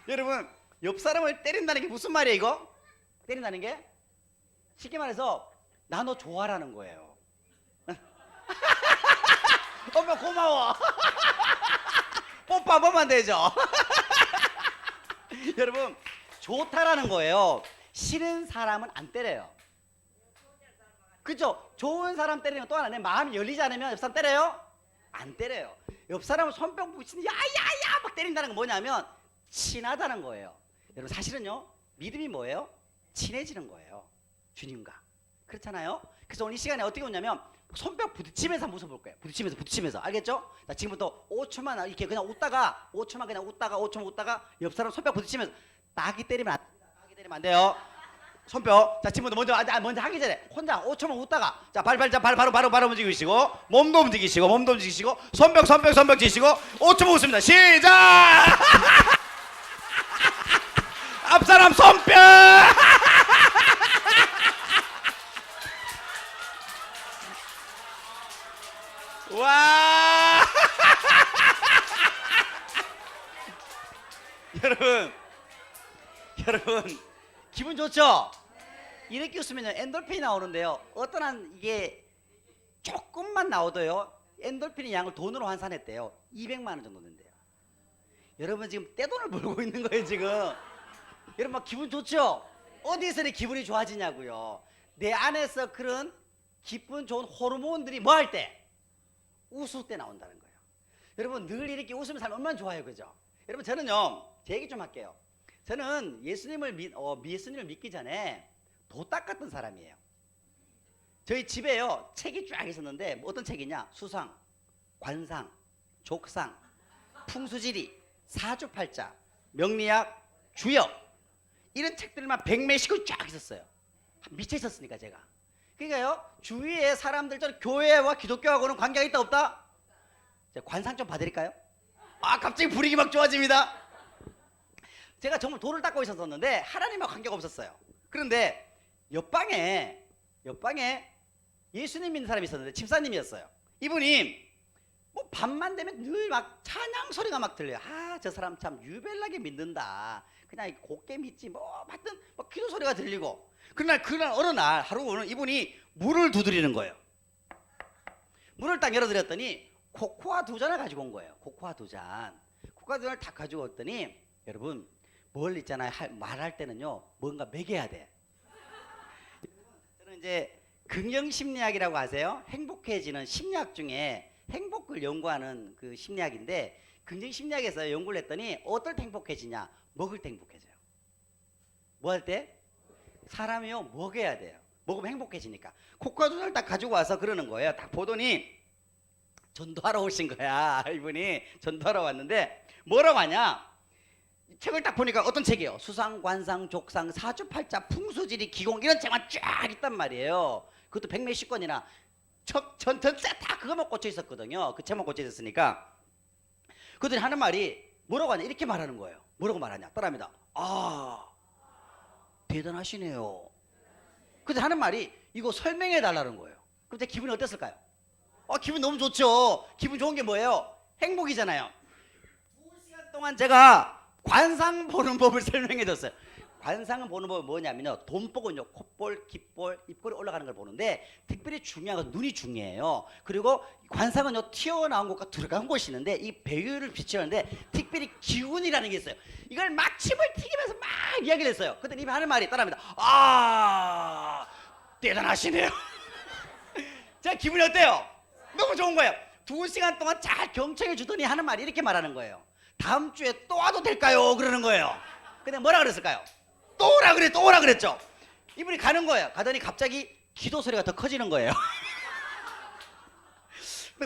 S1: 여러분 옆 사람을 때린다는 게 무슨 말이에요 이거? 때린다는 게 쉽게 말해서 나 너 좋아라는 거예요. 엄마 고마워. 뽀뽀 한 번만 되죠. 여러분 좋다라는 거예요. 싫은 사람은 안 때려요. 그죠? 좋은 사람 때리는 건 또 하나 내 마음이 열리지 않으면 옆 사람 때려요? 안 때려요. 옆 사람은 손뼉 붙이는 야야야 막 때린다는 건 뭐냐면 친하다는 거예요. 여러분 사실은요 믿음이 뭐예요? 친해지는 거예요. 주님과. 그렇잖아요. 그래서 오늘 이 시간에 어떻게 오냐면 손뼉 부딪히면서 한번 웃어볼 거예요. 부딪히면서 알겠죠? 자 지금부터 5초만 이렇게 그냥 웃다가 5초만 그냥 웃다가 5초만 웃다가 옆 사람 손뼉 부딪히면서 따기 때리면 안 됩니다. 따기 때리면 안 돼요. 손뼉. 자 지금부터 먼저 하기 전에 혼자 5초만 웃다가 자 발 바로 움직이시고 몸도 움직이시고 손뼉 치시고 5초만 웃습니다. 시작. 앞사람 손뼉. 와. 여러분 기분 좋죠? 이렇게 웃으면 엔돌핀이 나오는데요. 어떤 한 이게 조금만 나오도요. 엔돌핀의 양을 돈으로 환산했대요. 200만 원 정도 된대요. 여러분 지금 떼돈을 벌고 있는 거예요 지금. 여러분 막 기분 좋죠? 어디서 내 기분이 좋아지냐고요. 내 안에서 그런 기분 좋은 호르몬들이 뭐 할 때? 웃을 때 나온다는 거예요. 여러분 늘 이렇게 웃으면 살면 얼마나 좋아요 그죠? 여러분 저는요 제 얘기 좀 할게요. 저는 예수님을 믿기 전에 도딱 같은 사람이에요. 저희 집에요 책이 쫙 있었는데 어떤 책이냐? 수상, 관상, 족상, 풍수지리, 사주팔자, 명리학, 주역 이런 책들만 100매씩 쫙 있었어요. 미쳐 있었으니까 제가. 그러니까요 주위에 사람들 저는 교회와 기독교하고는 관계가 있다 없다? 관상 좀 봐드릴까요? 아 갑자기 분위기 막 좋아집니다. 제가 정말 돌을 닦고 있었는데 하나님과 관계가 없었어요. 그런데 옆방에 예수님 믿는 사람이 있었는데 집사님이었어요. 이분이 뭐 밤만 되면 늘 막 찬양 소리가 막 들려요. 아 저 사람 참 유별나게 믿는다. 그냥 곱게 믿지 뭐 하여튼 뭐 기도 소리가 들리고 그날 어느 날 하루는 이분이 물을 두드리는 거예요. 문을 딱 열어드렸더니 코코아 2잔을 가지고 온 거예요. 코코아 2잔. 코코아 2잔을 딱 가지고 왔더니 여러분 뭘 있잖아요. 말할 때는요 뭔가 먹여야 돼. 저는 이제 긍정심리학이라고 아세요? 행복해지는 심리학 중에 행복을 연구하는 그 심리학인데 긍정심리학에서 연구를 했더니 어떨 때 행복해지냐? 먹을 때 행복해져요. 뭐 할 때? 사람이요 먹여야 돼요. 먹으면 행복해지니까. 코코아 2잔을 딱 가지고 와서 그러는 거예요. 딱 보더니 전도하러 오신 거야. 이분이 전도하러 왔는데 뭐라고 하냐? 책을 딱 보니까 어떤 책이에요? 수상, 관상, 족상, 사주팔자, 풍수지리, 기공 이런 책만 쫙 있단 말이에요. 그것도 100몇십 권이나 전체 다 그거만 꽂혀 있었거든요. 그 책만 꽂혀 있었으니까. 그들이 하는 말이 뭐라고 하냐? 이렇게 말하는 거예요. 뭐라고 말하냐? 따라합니다. 아 대단하시네요. 그들 하는 말이 이거 설명해 달라는 거예요. 그럼 제 기분이 어땠을까요? 기분 너무 좋죠. 기분 좋은 게 뭐예요? 행복이잖아요. 2시간 동안 제가 관상 보는 법을 설명해 줬어요. 관상을 보는 법은 뭐냐면요. 돈 보고요. 콧볼, 귓볼, 입꼬리 올라가는 걸 보는데 특별히 중요한 건 눈이 중요해요. 그리고 관상은요. 튀어나온 곳과 들어간 곳이 있는데 이 배율을 비추는데 특별히 기운이라는 게 있어요. 이걸 막 침을 튀기면서 막 이야기를 했어요. 그때 입에 하는 말이 따라합니다. 아 대단하시네요. 자 기분이 어때요? 너무 좋은 거예요. 2시간 동안 잘 경청해 주더니 하는 말이 이렇게 말하는 거예요. 다음 주에 또 와도 될까요? 그러는 거예요. 근데 뭐라 그랬을까요? 또 오라 그랬죠. 이분이 가는 거예요. 가더니 갑자기 기도 소리가 더 커지는 거예요.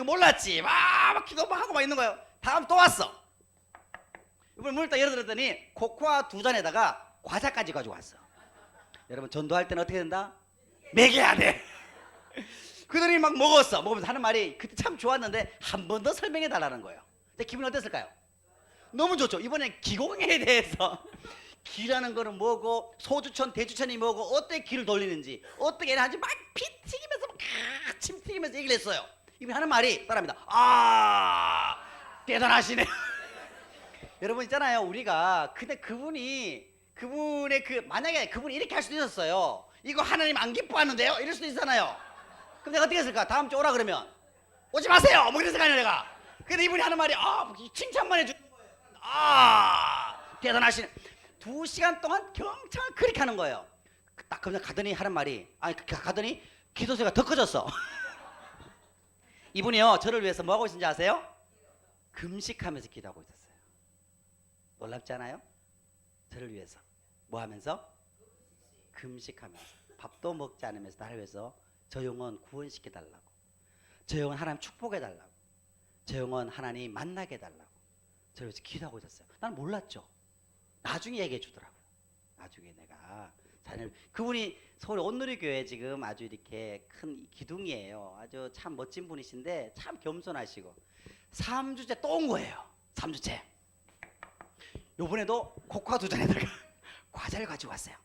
S1: 몰랐지. 막 기도 막 하고 막 있는 거예요. 다음 또 왔어. 이분이 문을 딱 열어드렸더니 코코아 2잔에다가 과자까지 가지고 왔어. 여러분 전도할 때는 어떻게 된다? 먹여야 돼. 그들이 막 먹으면서 하는 말이 그때 참 좋았는데 한 번 더 설명해 달라는 거예요. 근데 기분이 어땠을까요? 너무 좋죠. 이번에 기공에 대해서 기라는 거는 뭐고 소주천 대주천이 뭐고 어떻게 기를 돌리는지 어떻게 하는지 막 피 튀기면서 막 침 튀기면서 얘기를 했어요. 이분이 하는 말이 따라합니다. 아 대단하시네. 여러분 있잖아요. 우리가 근데 그분의 만약에 그분이 이렇게 할 수도 있었어요. 이거 하나님 안 기뻐하는데요? 이럴 수도 있잖아요. 그럼 내가 어떻게 했을까? 다음 주에 오라 그러면 오지 마세요. 뭐 그래서 가냐 내가. 근데 이분이 하는 말이 칭찬만 해주는 거예요. 대단하시네. 2시간 동안 경청을 그렇게 하는 거예요. 딱 그냥 가더니 하는 말이 가더니 기도소리가 더 커졌어. 이분이요 저를 위해서 뭐 하고 있는지 아세요? 금식하면서 기도하고 있었어요. 놀랍지 않아요? 저를 위해서 뭐 하면서? 금식하면서 밥도 먹지 않으면서 나를 위해서 저 영혼 구원시켜달라고, 저 영혼 하나님 축복해달라고, 저 영혼 하나님 만나게 해달라고 저를 위해서 기도하고 있었어요. 난 몰랐죠. 나중에 얘기해 주더라고요. 나중에 내가 그분이 서울 온누리교회 지금 아주 이렇게 큰 기둥이에요. 아주 참 멋진 분이신데 참 겸손하시고 3주째 또 온 거예요. 3주째. 요번에도 코코아 2잔에다가 과자를 가지고 왔어요.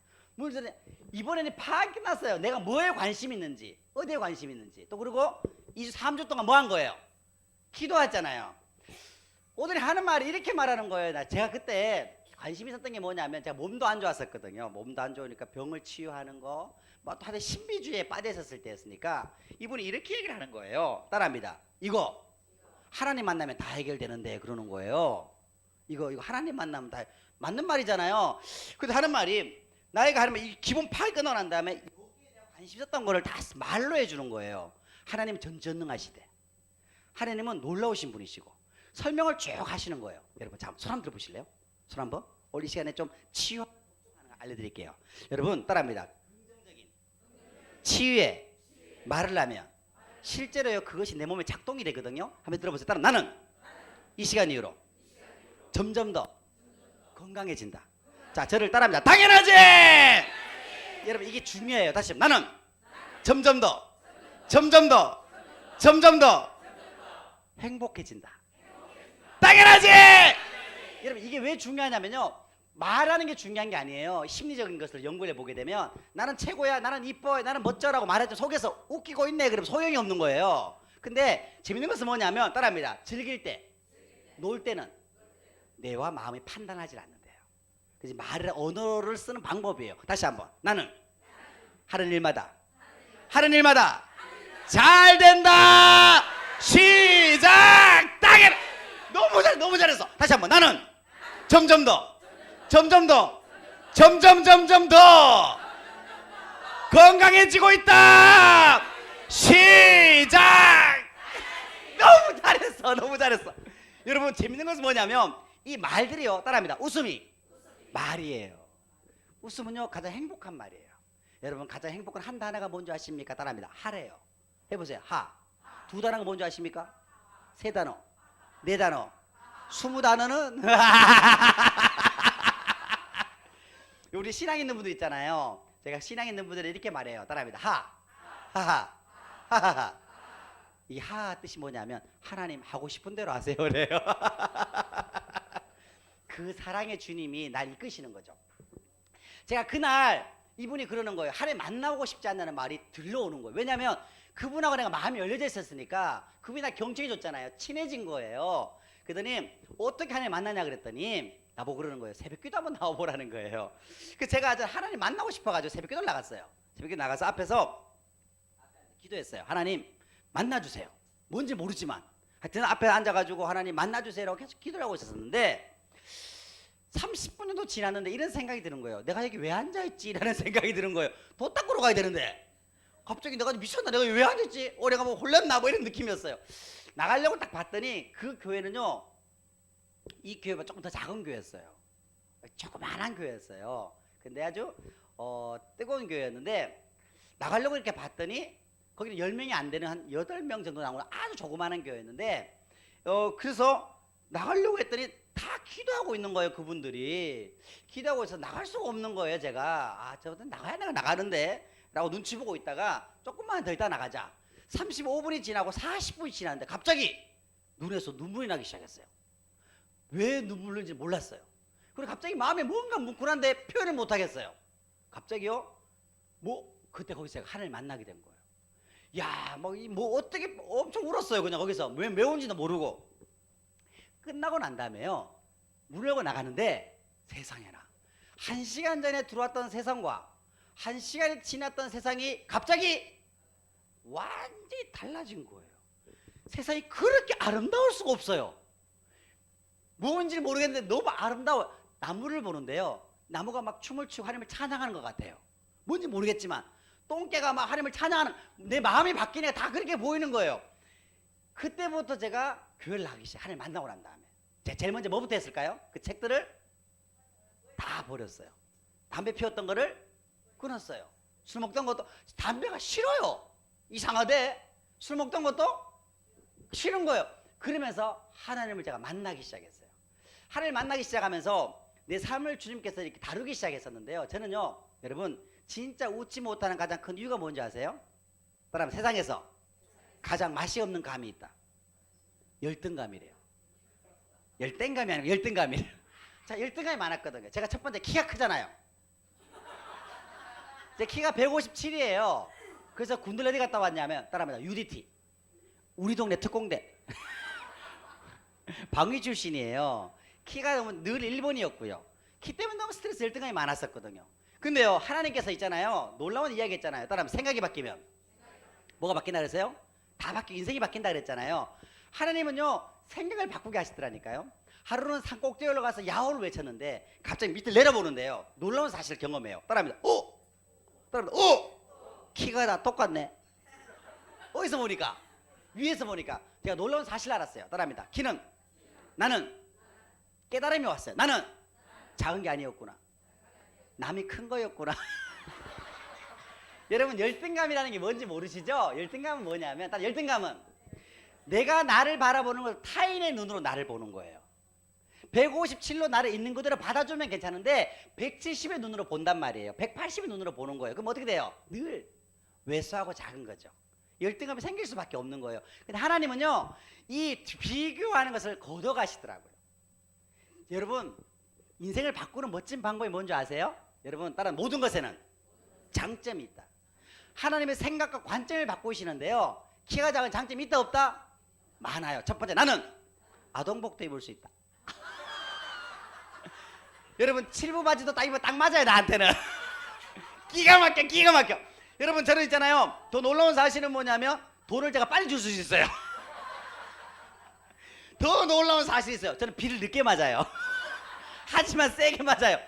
S1: 이번에는 파악이 끝났어요. 내가 뭐에 관심 있는지, 어디에 관심 있는지. 또 그리고 2주 3주 동안 뭐 한 거예요? 기도했잖아요. 오늘이 하는 말이 이렇게 말하는 거예요. 제가 그때 관심 있었던 게 뭐냐면 제가 몸도 안 좋았었거든요. 몸도 안 좋으니까 병을 치유하는 거, 뭐 다들 신비주의에 빠져 있었을 때였으니까 이분이 이렇게 얘기를 하는 거예요. 따라합니다. 이거 하나님 만나면 다 해결되는데 그러는 거예요. 이거 하나님 만나면 다 맞는 말이잖아요. 근데 하는 말이 나이가 하는 이 기본 파악이 끝나고 난 다음에 여기에 내가 관심 있었던 거를 다 말로 해주는 거예요. 하나님은 전지전능하시대. 하나님은 놀라우신 분이시고 설명을 쭉 하시는 거예요. 여러분 잠깐 손 한번 들어보실래요? 손 한번. 오늘 이 시간에 좀 치유하는 거 알려드릴게요. 여러분 따라합니다. 긍정적인 치유에 말을 하면 실제로요 그것이 내 몸에 작동이 되거든요. 한번 들어보세요. 따라 나는 이 시간 이후로 점점 더 건강해진다. 자 저를 따라합니다. 당연하지. 여러분 이게 중요해요. 다시 나는 점점 더 행복해진다. 당연하지. 여러분 이게 왜 중요하냐면요 말하는 게 중요한 게 아니에요. 심리적인 것을 연구해 보게 되면 나는 최고야, 나는 이뻐, 나는 멋져라고 말했죠. 속에서 웃기고 있네 그러면 소용이 없는 거예요. 근데 재밌는 것은 뭐냐면 따라합니다. 즐길 때, 놀 때는 뇌와 마음이 판단하지 않는데요. 그래서 말을 언어를 쓰는 방법이에요. 다시 한번 나는 하는 일마다 잘 된다. 시작. 당연. 너무 잘했어. 다시 한번 나는 점점 더 건강해지고 있다. 시작. 너무 잘했어. 여러분 재밌는 것은 뭐냐면 이 말들이요 따라합니다. 웃음이 말이에요. 웃음은요 가장 행복한 말이에요. 여러분 가장 행복한 한 단어가 뭔지 아십니까? 따라합니다. 하래요. 해보세요. 하. 2단어가 뭔지 아십니까? 3단어, 4단어, 20단어는 우리 신앙 있는 분들 있잖아요. 제가 신앙 있는 분들은 이렇게 말해요. 따라합니다. 하하하. 이 하 뜻이 뭐냐면 하나님 하고 싶은 대로 하세요. 그래요. 그 사랑의 주님이 날 이끄시는 거죠. 제가 그날 이분이 그러는 거예요. 하나님 만나고 싶지 않다는 말이 들려오는 거예요. 왜냐하면 그분하고 내가 마음이 열려져 있었으니까 그분이 날 경청해 줬잖아요. 친해진 거예요. 그러더니 어떻게 하나님 만나냐 그랬더니 나보고 그러는 거예요. 새벽기도 한번 나와보라는 거예요. 그래서 제가 아주 하나님 만나고 싶어가지고 새벽기도를 나갔어요. 새벽기도 나가서 앞에서 기도했어요. 하나님 만나주세요. 뭔지 모르지만 하여튼 앞에 앉아가지고 하나님 만나주세요라고 계속 기도를 하고 있었는데 30분 정도 지났는데 이런 생각이 드는 거예요. 내가 여기 왜 앉아있지? 라는 생각이 드는 거예요. 도 닦으러 가야 되는데 갑자기 내가 미쳤나? 내가 왜 앉았지? 내가 뭐 홀렸나? 뭐 이런 느낌이었어요. 나가려고 딱 봤더니 그 교회는요 이 교회가 조금 더 작은 교회였어요. 조그만한 교회였어요. 근데 아주 뜨거운 교회였는데 나가려고 이렇게 봤더니 거기는 10명이 안 되는 한 8명 정도 나오는 아주 조그만한 교회였는데 그래서 나가려고 했더니 다 기도하고 있는 거예요. 그분들이 기도하고 있어서 나갈 수가 없는 거예요. 제가 저것은 나가야 내가 나가는데 라고 눈치 보고 있다가 조금만 더 있다 나가자. 35분이 지나고 40분이 지났는데 갑자기 눈에서 눈물이 나기 시작했어요. 왜 눈물 흘리는지 몰랐어요. 그리고 갑자기 마음에 뭔가 뭉클한데 표현을 못 하겠어요. 갑자기요? 그때 거기서 제가 하나님을 만나게 된 거예요. 야, 어떻게 엄청 울었어요. 그냥 거기서 왜 운지도 모르고. 끝나고 난 다음에요, 문을 열고 나가는데 세상에나 1시간 전에 들어왔던 세상과 1시간이 지났던 세상이 갑자기 완전히 달라진 거예요. 세상이 그렇게 아름다울 수가 없어요. 뭔지 모르겠는데 너무 아름다워. 나무를 보는데요, 나무가 막 춤을 추고 하나님을 찬양하는 것 같아요. 뭔지 모르겠지만 똥개가 막 하나님을 찬양하는, 내 마음이 바뀌니까 다 그렇게 보이는 거예요. 그때부터 제가 교회를 나가기 시작. 하나님 만나고 난 다음에 제일 먼저 뭐부터 했을까요? 그 책들을 다 버렸어요. 담배 피웠던 거를 끊었어요. 술 먹던 것도, 담배가 싫어요. 이상하대. 술 먹던 것도 싫은 거예요. 그러면서 하나님을 제가 만나기 시작했어요. 하나님을 만나기 시작하면서 내 삶을 주님께서 이렇게 다루기 시작했었는데요. 저는요, 여러분, 진짜 웃지 못하는 가장 큰 이유가 뭔지 아세요? 그럼 세상에서 가장 맛이 없는 감이 있다. 열등감이래요. 열등감이 아니고 열등감이래요. 자, 열등감이 많았거든요. 제가 첫 번째 키가 크잖아요. 제 키가 157이에요. 그래서 군대를 어디 갔다 왔냐면, 따라합니다. UDT. 우리 동네 특공대. 방위 출신이에요. 키가 늘 1번이었고요. 키 때문에 너무 스트레스, 열등감이 많았었거든요. 근데요, 하나님께서 있잖아요, 놀라운 이야기 했잖아요. 따라하면 생각이 바뀌면 뭐가 바뀐다 그랬어요? 다 바뀌고 인생이 바뀐다 그랬잖아요. 하나님은요, 생각을 바꾸게 하시더라니까요. 하루는 산 꼭대기 올라가서 야호를 외쳤는데 갑자기 밑을 내려보는데요, 놀라운 사실을 경험해요. 따라합니다. 따라합니다. 키가 다 똑같네. 어디서 보니까? 위에서 보니까 제가 놀라운 사실을 알았어요. 따라합니다. 키는, 나는 깨달음이 왔어요. 나는 작은 게 아니었구나. 남이 큰 거였구나. 여러분, 열등감이라는 게 뭔지 모르시죠? 열등감은 뭐냐면, 열등감은 내가 나를 바라보는 걸 타인의 눈으로 나를 보는 거예요. 157로 나를 있는 그대로 받아주면 괜찮은데 170의 눈으로 본단 말이에요. 180의 눈으로 보는 거예요. 그럼 어떻게 돼요? 늘 왜소하고 작은 거죠. 열등감이 생길 수밖에 없는 거예요. 근데 하나님은요, 이 비교하는 것을 거둬가시더라고요. 여러분, 인생을 바꾸는 멋진 방법이 뭔지 아세요? 여러분, 다른 모든 것에는 장점이 있다. 하나님의 생각과 관점을 바꾸시는데요, 키가 작은 장점이 있다 없다? 많아요. 첫 번째, 나는 아동복도 입을 수 있다. 여러분, 7부 바지도 딱 입으면 딱 맞아요, 나한테는. 기가 막혀. 여러분, 저는 있잖아요, 더 놀라운 사실은 뭐냐면 돈을 제가 빨리 줄 수 있어요. 더 놀라운 사실이 있어요. 저는 비를 늦게 맞아요. 하지만 세게 맞아요.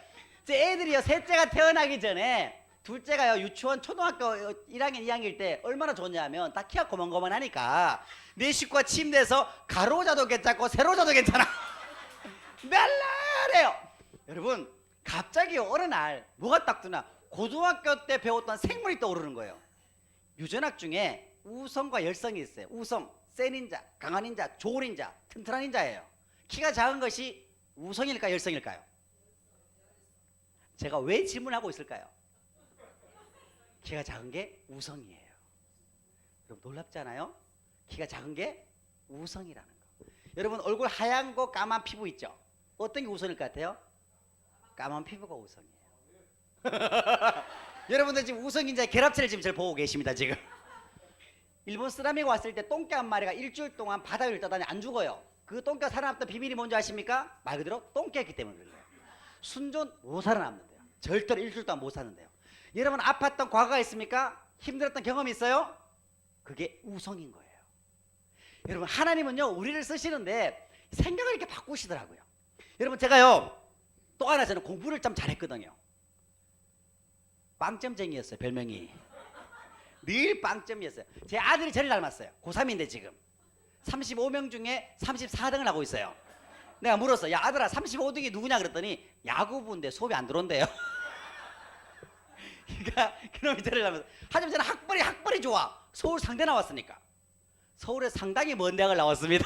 S1: 제 애들이요, 셋째가 태어나기 전에 둘째가요, 유치원 초등학교 1학년 2학년일 때 얼마나 좋냐면 다 키가 고만고만하니까 내 식구가 침대에서 가로 자도 괜찮고 세로 자도 괜찮아. 날라래요. 여러분, 갑자기 어느 날 뭐가 딱 뜨나, 고등학교 때 배웠던 생물이 떠오르는 거예요. 유전학 중에 우성과 열성이 있어요. 우성, 센 인자, 강한 인자, 좋은 인자, 튼튼한 인자예요. 키가 작은 것이 우성일까요, 열성일까요? 제가 왜 질문하고 있을까요? 키가 작은 게 우성이에요. 여러분, 놀랍지 않아요? 키가 작은 게 우성이라는 거. 여러분, 얼굴 하얀 거 까만 피부 있죠? 어떤 게 우성일 것 같아요? 까만 피부가 우성이에요. 여러분들 지금 우성인자 결합체를 지금 잘 보고 계십니다. 지금 일본 쓰나미가 왔을 때 똥개 한 마리가 일주일 동안 바다 위를 떠다니 안 죽어요. 그 똥개가 살아남던 비밀이 뭔지 아십니까? 말 그대로 똥개였기 때문에 그래요. 순전 못 살아남는데요. 절대로 일주일 동안 못 사는데요. 여러분, 아팠던 과거가 있습니까? 힘들었던 경험이 있어요? 그게 우성인 거예요. 여러분, 하나님은요, 우리를 쓰시는데 생각을 이렇게 바꾸시더라고요. 여러분, 제가요, 또 하나, 저는 공부를 좀 잘했거든요. 빵점쟁이였어요. 별명이 늘 빵점이었어요. 제 아들이 저를 닮았어요. 고3인데 지금 35명 중에 34등을 하고 있어요. 내가 물었어. 야, 아들아, 35등이 누구냐 그랬더니 야구부인데 수업이 안 들어온대요. 그러니까 그놈이 저를 닮았어요. 하지만 저는 학벌이 좋아. 서울 상대 나왔으니까. 서울에 상당히 먼 대학을 나왔습니다.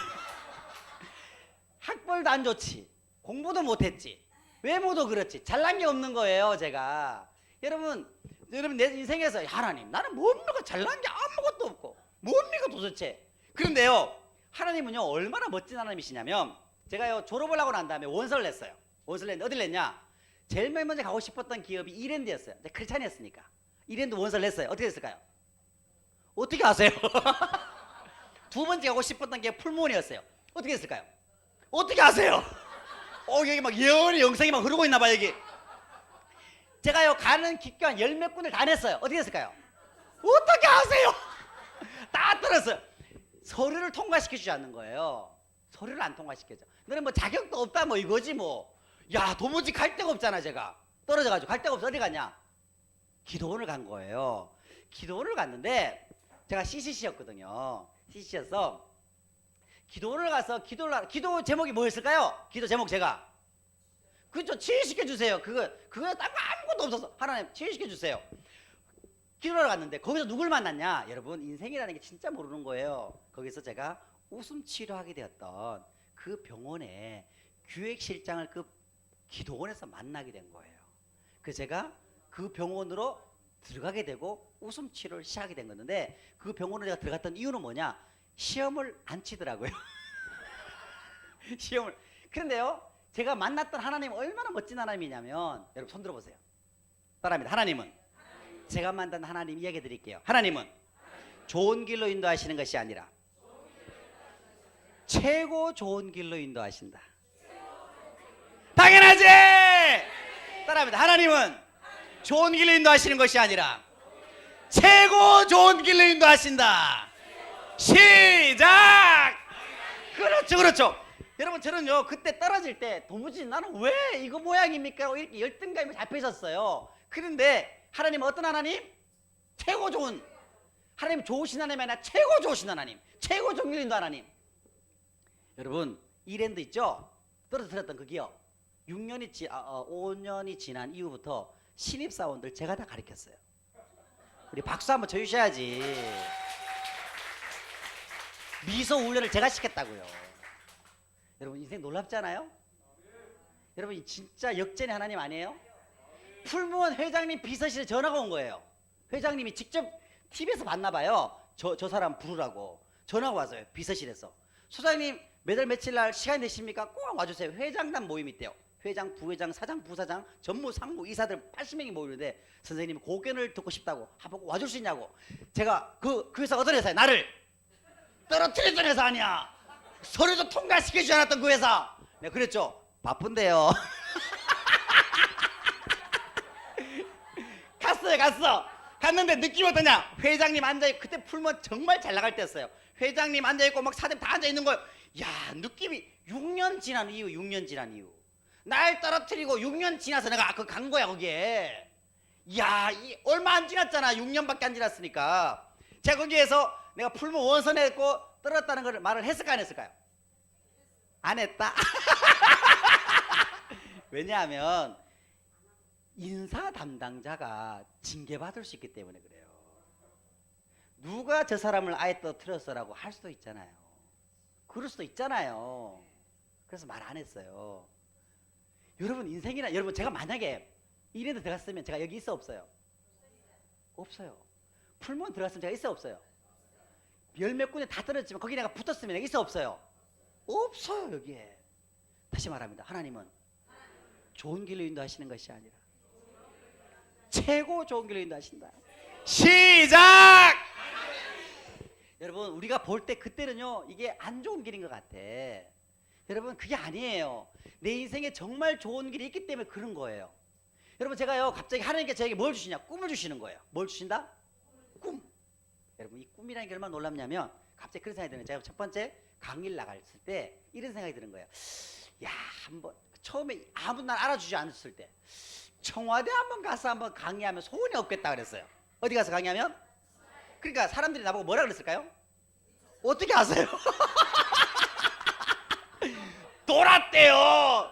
S1: 학벌도 안 좋지, 공부도 못했지, 외모도 그렇지, 잘난 게 없는 거예요, 제가. 여러분, 내 인생에서 하나님, 나는 뭡니까? 잘난 게 아무것도 없고 뭡니까 도대체? 그런데요, 하나님은요, 얼마나 멋진 하나님이시냐면 제가요 졸업을 하고 난 다음에 원서를 냈어요. 원서를 냈는데 어딜 냈냐? 제일 맨 먼저 가고 싶었던 기업이 이랜드였어요. 크리스찬이었으니까. 이랜드 원서를 냈어요. 어떻게 됐을까요? 어떻게 아세요? 두 번째 가고 싶었던 게 풀무원이었어요. 어떻게 됐을까요? 어떻게 아세요? 여기 막 예언의 영성이 막 흐르고 있나 봐 여기. 제가요 가는 기관 열 몇 군데를 다 냈어요. 어떻게 됐을까요? 어떻게 아세요? 다 떨었어요. 서류를 통과시켜 주지 않는 거예요. 서류를 안 통과시켜줘. 너는 뭐 자격도 없다 뭐 이거지 뭐. 야 도무지 갈 데가 없잖아. 제가 떨어져가지고 갈 데가 없어. 어디 갔냐? 기도원을 간 거예요. 기도원을 갔는데 제가 CCC였거든요. CCC여서 기도원을 가서 기도 제목이 뭐였을까요? 기도 제목 제가 그죠? 치유시켜 주세요. 그거 딴 거 아무것도 없어서 하나님 치유시켜 주세요. 기도하러 갔는데 거기서 누굴 만났냐? 여러분 인생이라는 게 진짜 모르는 거예요. 거기서 제가 웃음 치료하게 되었던 그 병원의 기획실장을 그 기도원에서 만나게 된 거예요. 그래서 제가 그 병원으로 들어가게 되고 웃음 치료를 시작하게 된 건데 그 병원으로 제가 들어갔던 이유는 뭐냐? 시험을 안 치더라고요. 시험을. 그런데요 제가 만났던 하나님은 얼마나 멋진 하나님이냐면 여러분 손 들어보세요. 따라합니다. 하나님은 제가 만난 하나님 이야기 드릴게요. 하나님은 좋은 길로 인도하시는 것이 아니라 최고 좋은 길로 인도하신다. 당연하지. 따라합니다. 하나님은 좋은 길로 인도하시는 것이 아니라 최고 좋은 길로 인도하신다. 시작. 그렇죠. 여러분 저는요 그때 떨어질 때 도무지 나는 왜 이거 모양입니까? 이렇게 열등감이 잡혀 있었어요. 그런데 하나님은 어떤 하나님? 최고 좋은 하나님. 좋으신 하나님이 아니라 최고 좋으신 하나님, 최고 좋은 길로 인도 하나님. 여러분 이랜드 있죠? 떨어뜨렸던 그 기업 5년이 지난 이후부터 신입사원들 제가 다 가르쳤어요. 우리 박수 한번 쳐주셔야지. 미소 훈련을 제가 시켰다고요. 여러분 인생 놀랍잖아요? 여러분 진짜 역전의 하나님 아니에요? 풀무원 회장님 비서실에 전화가 온 거예요. 회장님이 직접 TV에서 봤나 봐요. 저 사람 부르라고 전화가 왔어요. 비서실에서. 소장님 매달 며칠 날 시간 되십니까? 꼭 와주세요. 회장단 모임이 있대요. 회장, 부회장, 사장, 부사장, 전무, 상무, 이사들 80명이 모이는데 선생님이 고견을 듣고 싶다고 한번 와줄 수 있냐고. 제가 그 회사 어떤 회사야? 나를 떨어뜨렸던 회사 아니야. 서류도 통과시키지 않았던 그 회사. 내가 그랬죠. 바쁜데요. 갔는데 느낌이 어떠냐? 회장님 앉아있고 그때 풀면 정말 잘 나갈 때였어요. 회장님 앉아있고 막 사장 다 앉아있는 거예요. 야 느낌이 6년 지난 이후 날 떨어뜨리고 6년 지나서 내가 간 거야 거기에. 야 얼마 안 지났잖아. 6년밖에 안 지났으니까. 제가 거기에서 내가 풀무 원서 냈고 떨어졌다는 걸 말을 했을까 안 했을까요? 안 했다. 왜냐하면 인사 담당자가 징계받을 수 있기 때문에 그래요. 누가 저 사람을 아예 떨어뜨렸어라고 할 수도 있잖아요. 그럴 수도 있잖아요. 그래서 말 안 했어요. 여러분 인생이나 여러분 제가 만약에 이래도 들어갔으면 제가 여기 있어 없어요? 없어요. 풀무원 들어갔으면 제가 있어 없어요? 열 몇 군데 다 떨어졌지만 거기 내가 붙었으면 내가 있어 없어요? 없어요. 여기에. 다시 말합니다. 하나님은 좋은 길로 인도하시는 것이 아니라 최고 좋은 길로 인도하신다. 시작. 여러분 우리가 볼 때 그때는요 이게 안 좋은 길인 것 같아. 여러분 그게 아니에요. 내 인생에 정말 좋은 길이 있기 때문에 그런 거예요. 여러분 제가요 갑자기 하나님께 저에게 뭘 주시냐? 꿈을 주시는 거예요. 뭘 주신다? 꿈. 여러분 이 꿈이라는 게 얼마나 놀랍냐면 갑자기 그런 생각이 드는 거예요. 제가 첫 번째 강의를 나갔을 때 이런 생각이 드는 거예요. 야 한번 처음에 아무도 날 알아주지 않았을 때 청와대 한번 가서 한번 강의하면 소원이 없겠다 그랬어요. 어디 가서 강의하면? 그러니까 사람들이 나보고 뭐라 그랬을까요? 어떻게 아세요? 돌았대요.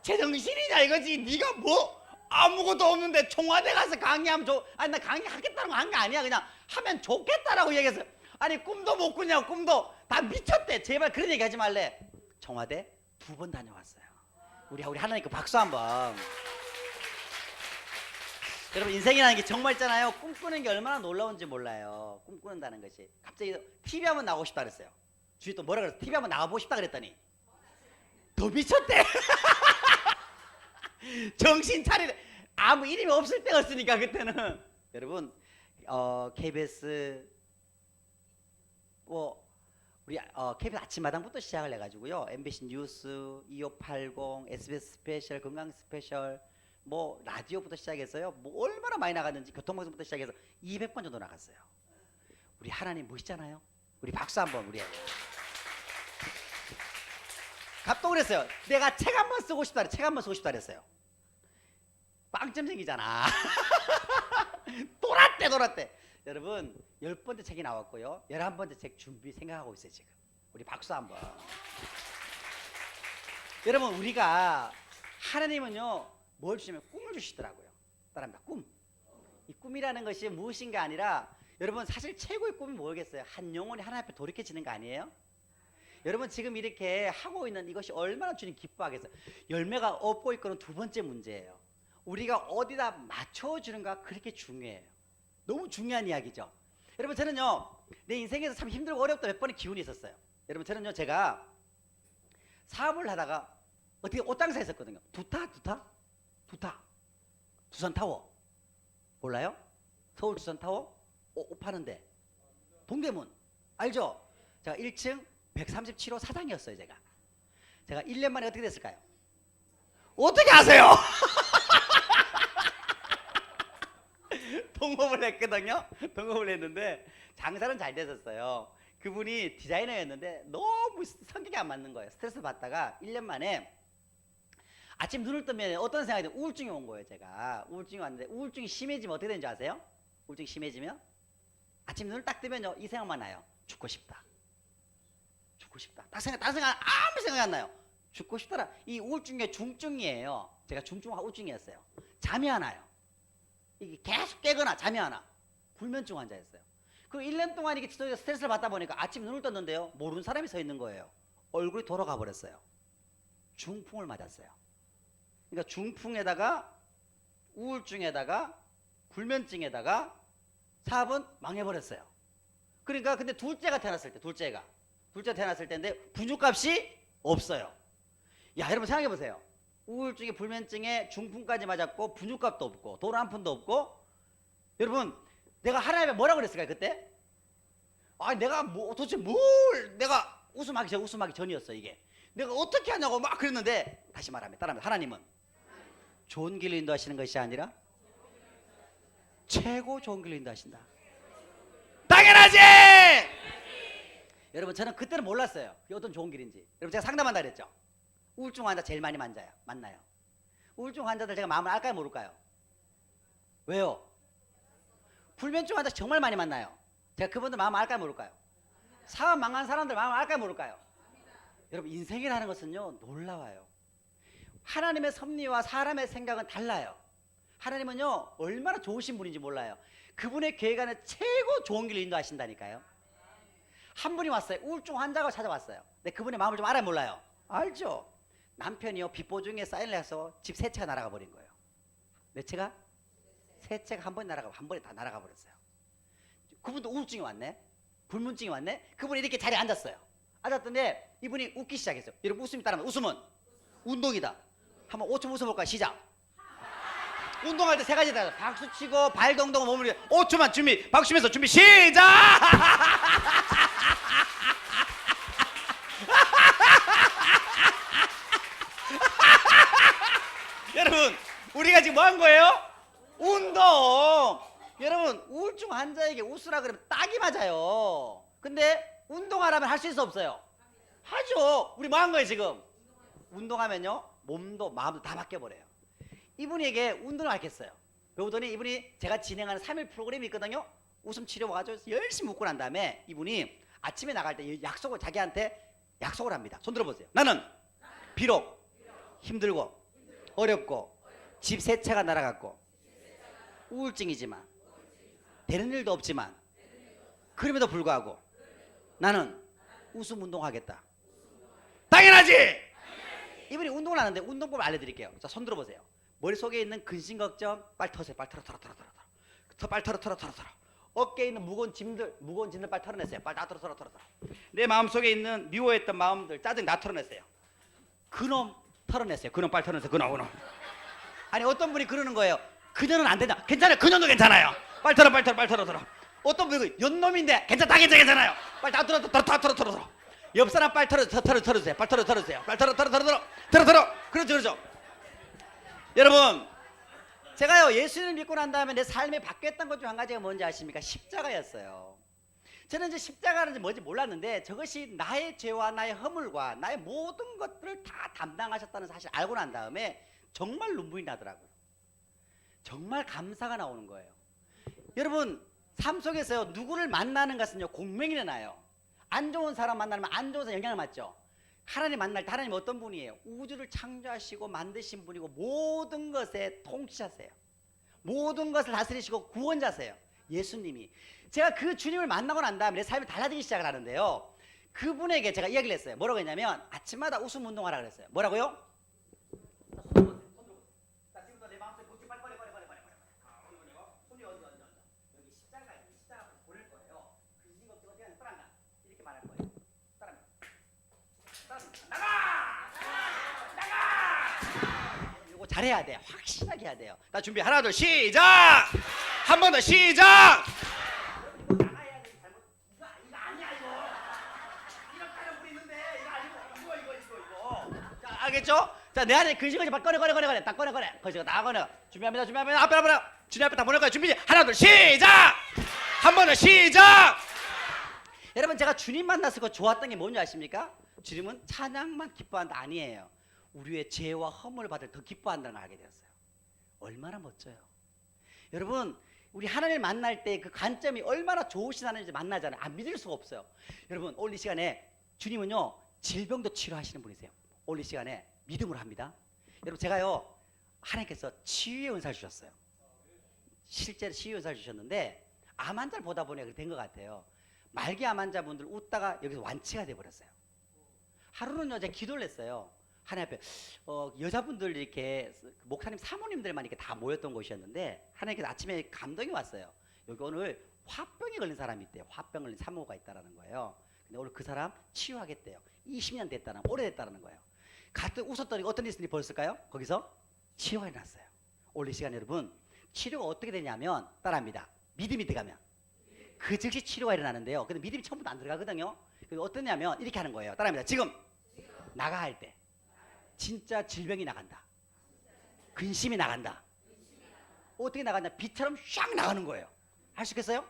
S1: 제정신이냐 이거지. 네가 뭐 아무것도 없는데 청와대 가서 강의하면 아니 나 강의하겠다는 거 한 게 아니야. 그냥 하면 좋겠다라고 얘기했어요. 아니 꿈도 못 꾸냐고. 꿈도 다 미쳤대. 제발 그런 얘기 하지 말래. 청와대 2번 다녀왔어요. 우리 하나님께 박수 한번. 여러분 인생이라는 게 정말 있잖아요. 꿈꾸는 게 얼마나 놀라운지 몰라요. 꿈꾸는다는 것이. 갑자기 TV 한번 나오고 싶다 그랬어요. 주위 또 뭐라 그랬어? TV 한번 나가보고 싶다 그랬더니 더 미쳤대. 정신 차리래. 아무 이름이 없을 때였으니까 그때는. 여러분 KBS 뭐 우리 KBS 아침마당부터 시작을 해가지고요. MBC 뉴스, 2580, SBS 스페셜, 건강 스페셜, 뭐 라디오부터 시작해서요. 뭐 얼마나 많이 나갔는지 교통방송부터 시작해서 200번 정도 나갔어요. 우리 하나님 멋있잖아요. 우리 박수 한번 우리. 감동을 했어요. 내가 책 한 번 쓰고 싶다. 책 한 번 쓰고 싶다 그랬어요. 빵점쟁이잖아. 돌았대. 여러분 10번째 책이 나왔고요. 11번째 책 준비 생각하고 있어요 지금. 우리 박수 한번. 여러분 우리가 하나님은요 뭘 주시면 꿈을 주시더라고요. 따라합니다. 꿈. 이 꿈이라는 것이 무엇인가 아니라 여러분 사실 최고의 꿈이 뭐겠어요? 한 영혼이 하나님 앞에 돌이켜지는 거 아니에요? 여러분 지금 이렇게 하고 있는 이것이 얼마나 주님 기뻐하겠어요? 열매가 없고 있고는 두 번째 문제예요. 우리가 어디다 맞춰주는가 그렇게 중요해요. 너무 중요한 이야기죠. 여러분 저는요 내 인생에서 참 힘들고 어렵다 몇 번의 기운이 있었어요. 여러분 저는요 제가 사업을 하다가 어떻게 옷장사에 있었거든요. 두타 두산타워 몰라요? 서울 두산타워 옷 파는데 동대문 알죠? 제가 1층 137호 사장이었어요. 제가 1년 만에 어떻게 됐을까요? 어떻게 아세요? 동업을 했거든요. 동업을 했는데 장사는 잘 됐었어요. 그분이 디자이너였는데 너무 성격이 안 맞는 거예요. 스트레스 받다가 1년 만에 아침 눈을 뜨면 어떤 생각이 들어요? 우울증이 온 거예요. 제가 우울증이 왔는데 우울증이 심해지면 어떻게 되는지 아세요? 우울증이 심해지면 아침 눈을 딱 뜨면요 이 생각만 나요. 죽고 싶다. 다른 생각 아무 생각이 안 나요. 죽고 싶더라. 이 우울증의 중증이에요. 제가 중증 우울증이었어요. 잠이 안 와요. 이게 계속 깨거나 잠이 안 와. 불면증 환자였어요. 그리고 1년 동안 이게 스트레스를 받다 보니까 아침 눈을 떴는데요. 모르는 사람이 서 있는 거예요. 얼굴이 돌아가 버렸어요. 중풍을 맞았어요. 그러니까 중풍에다가 우울증에다가 불면증에다가 사업은 망해버렸어요. 그러니까 근데 둘째가 태어났을 때인데 분유값이 없어요. 야 여러분 생각해 보세요. 우울증에 불면증에 중풍까지 맞았고 분유값도 없고 돈 한 푼도 없고 여러분 내가 하나님에 뭐라고 그랬을까요 그때? 아 내가 뭐 도대체 내가 웃음하기 전이었어 이게. 내가 어떻게 하냐고 막 그랬는데 다시 말하면 따라합니다. 하나님은 좋은 길로 인도하시는 것이 아니라 최고 좋은 길로 인도하신다. 당연하지! 여러분 저는 그때는 몰랐어요. 그게 어떤 좋은 길인지. 여러분 제가 상담한다 그랬죠. 우울증 환자 제일 많이 만나요. 우울증 환자들 제가 마음을 알까요 모를까요? 왜요? 불면증 환자 정말 많이 만나요. 제가 그분들 마음을 알까요 모를까요? 사업 망한 사람들 마음을 알까요 모를까요? 여러분 인생이라는 것은요 놀라워요. 하나님의 섭리와 사람의 생각은 달라요. 하나님은요 얼마나 좋으신 분인지 몰라요. 그분의 계획 안에 최고 좋은 길로 인도하신다니까요. 한 분이 왔어요. 우울증 환자가 찾아왔어요. 근데 그분의 마음을 좀 알아요 몰라요? 알죠. 남편이요 빚보증에 사인을 해서 집 3채가 날아가 버린 거예요. 몇 채가? 3채가 한 번에 다 날아가 버렸어요. 그분도 우울증이 왔네. 불면증이 왔네. 그분이 이렇게 자리에 앉았어요. 앉았던데 이분이 웃기 시작했어요. 여러분 웃음이 따르면 웃음은 운동이다. 한번 5초 웃어볼까요? 시작. 운동할 때 3가지다. 박수 치고 발 동동 몸을 5초만 준비. 박수 치면서 준비 시작. 여러분 우리가 지금 뭐 한 거예요? 운동. 여러분 우울증 환자에게 웃으라 그러면 딱이 맞아요. 근데 운동하라면 할 수 있어 없어요? 하죠. 우리 뭐 한 거예요 지금? 운동하면요 몸도 마음도 다 바뀌어버려요. 이분에게 운동을 하겠어요. 그러더니 이분이 제가 진행하는 3일 프로그램이 있거든요. 웃음 치료 와가지고 열심히 웃고 난 다음에 이분이 아침에 나갈 때 약속을 자기한테 약속을 합니다. 손 들어보세요. 나는 비록 힘들고 어렵고 집 3채가 날아갔고 우울증이지만 되는 일도 없지만 그럼에도 불구하고 나는 웃음 운동하겠다. 당연하지! 이분이 운동을 하는데 운동법을 알려드릴게요. 자, 손 들어보세요. 머릿속에 있는 근심 걱정 빨리 터세요. 빨리 털어. 빨리 털어. 어깨에 있는 무거운 짐들 빨리 털어내세요. 빨리 다 털어. 내 마음속에 있는 미워했던 마음들 짜증 다 털어내세요. 그놈 털어냈어요. 그놈 빨리 털어냈어요. 그놈. 아니 어떤 분이 그러는 거예요. 그녀는 안 된다. 괜찮아요. 그녀도 괜찮아요. 빨리 털어. 어떤 분이 연놈인데 괜찮아요. 빨리 다 털어. 옆 사람 빨리 털어주세요. 빨리 털어주세요. 빨리 털어. 그렇죠. 여러분, 제가요 예수님을 믿고 난 다음에 내 삶이 바뀌었던 것 중 한 가지가 뭔지 아십니까? 십자가였어요. 저는 이제 십자가는 뭔지 몰랐는데 저것이 나의 죄와 나의 허물과 나의 모든 것들을 다 담당하셨다는 사실을 알고 난 다음에 정말 눈물이 나더라고요. 정말 감사가 나오는 거예요. 여러분, 삶 속에서요 누구를 만나는 것은요 공명이 나요. 안 좋은 사람 만나면 안 좋은 사람 영향을 받죠. 하나님 만날 때 하나님 어떤 분이에요? 우주를 창조하시고 만드신 분이고 모든 것에 통치자세요. 모든 것을 다스리시고 구원자세요. 예수님이. 제가 그 주님을 만나고 난 다음에 내 삶이 달라지기 시작을 하는데요. 그분에게 제가 이야기를 했어요. 뭐라고 했냐면 아침마다 웃음 운동하라 그랬어요. 뭐라고요? 잘해야 돼. 확실하게 해야 돼요. 나 준비 하나 둘 시작. 한 번 더 시작. 이거 나가야 돼. 잘못. 이거 아니야 이거. 이런 까는 불이 있는데 이거 아니고 이거. 자 알겠죠? 자 내 안에 근심거지 막 꺼내. 딱 꺼내. 거기서 다 꺼내. 준비합니다. 앞에. 주님 앞에 다 보낼 거야. 준비. 하나 둘 시작. 한 번 더 시작. 여러분 제가 주님 만났을 거 좋았던 게 뭔지 아십니까? 주님은 찬양만 기뻐한다 아니에요. 우리의 죄와 허물을 받을 더 기뻐한다는 걸 알게 되었어요. 얼마나 멋져요. 여러분 우리 하나님을 만날 때 그 관점이 얼마나 좋으신 하나님을 만나잖아요. 안 믿을 수가 없어요. 여러분 오늘 이 시간에 주님은요 질병도 치료하시는 분이세요. 오늘 이 시간에 믿음으로 합니다. 여러분 제가요 하나님께서 치유의 은사를 주셨어요. 실제로 치유의 은사를 주셨는데 암 환자를 보다 보니 그렇게 된 것 같아요. 말기 암 환자분들 웃다가 여기서 완치가 돼버렸어요. 하루는요 제가 기도를 했어요. 하나님 앞에 여자분들 이렇게 목사님 사모님들만 이렇게 다 모였던 곳이었는데 하나님께서 아침에 감동이 왔어요. 여기 오늘 화병에 걸린 사람이 있대요. 화병 걸린 사모가 있다라는 거예요. 근데 오늘 그 사람 치유하겠대요. 20년 됐다는 오래됐다는 거예요. 가뜩 웃었더니 어떤 일이 벌었을까요? 거기서 치료가 일어났어요. 오늘 이 시간 여러분 치료가 어떻게 되냐면 따라합니다. 믿음이 들어가면 그 즉시 치료가 일어나는데요. 근데 믿음이 처음부터 안 들어가거든요. 그래서 어떠냐면 이렇게 하는 거예요. 따라합니다. 지금 나가 할 때 진짜 질병이 나간다. 근심이 나간다. 어떻게 나간다? 비처럼 샥 나가는 거예요. 할 수 있겠어요?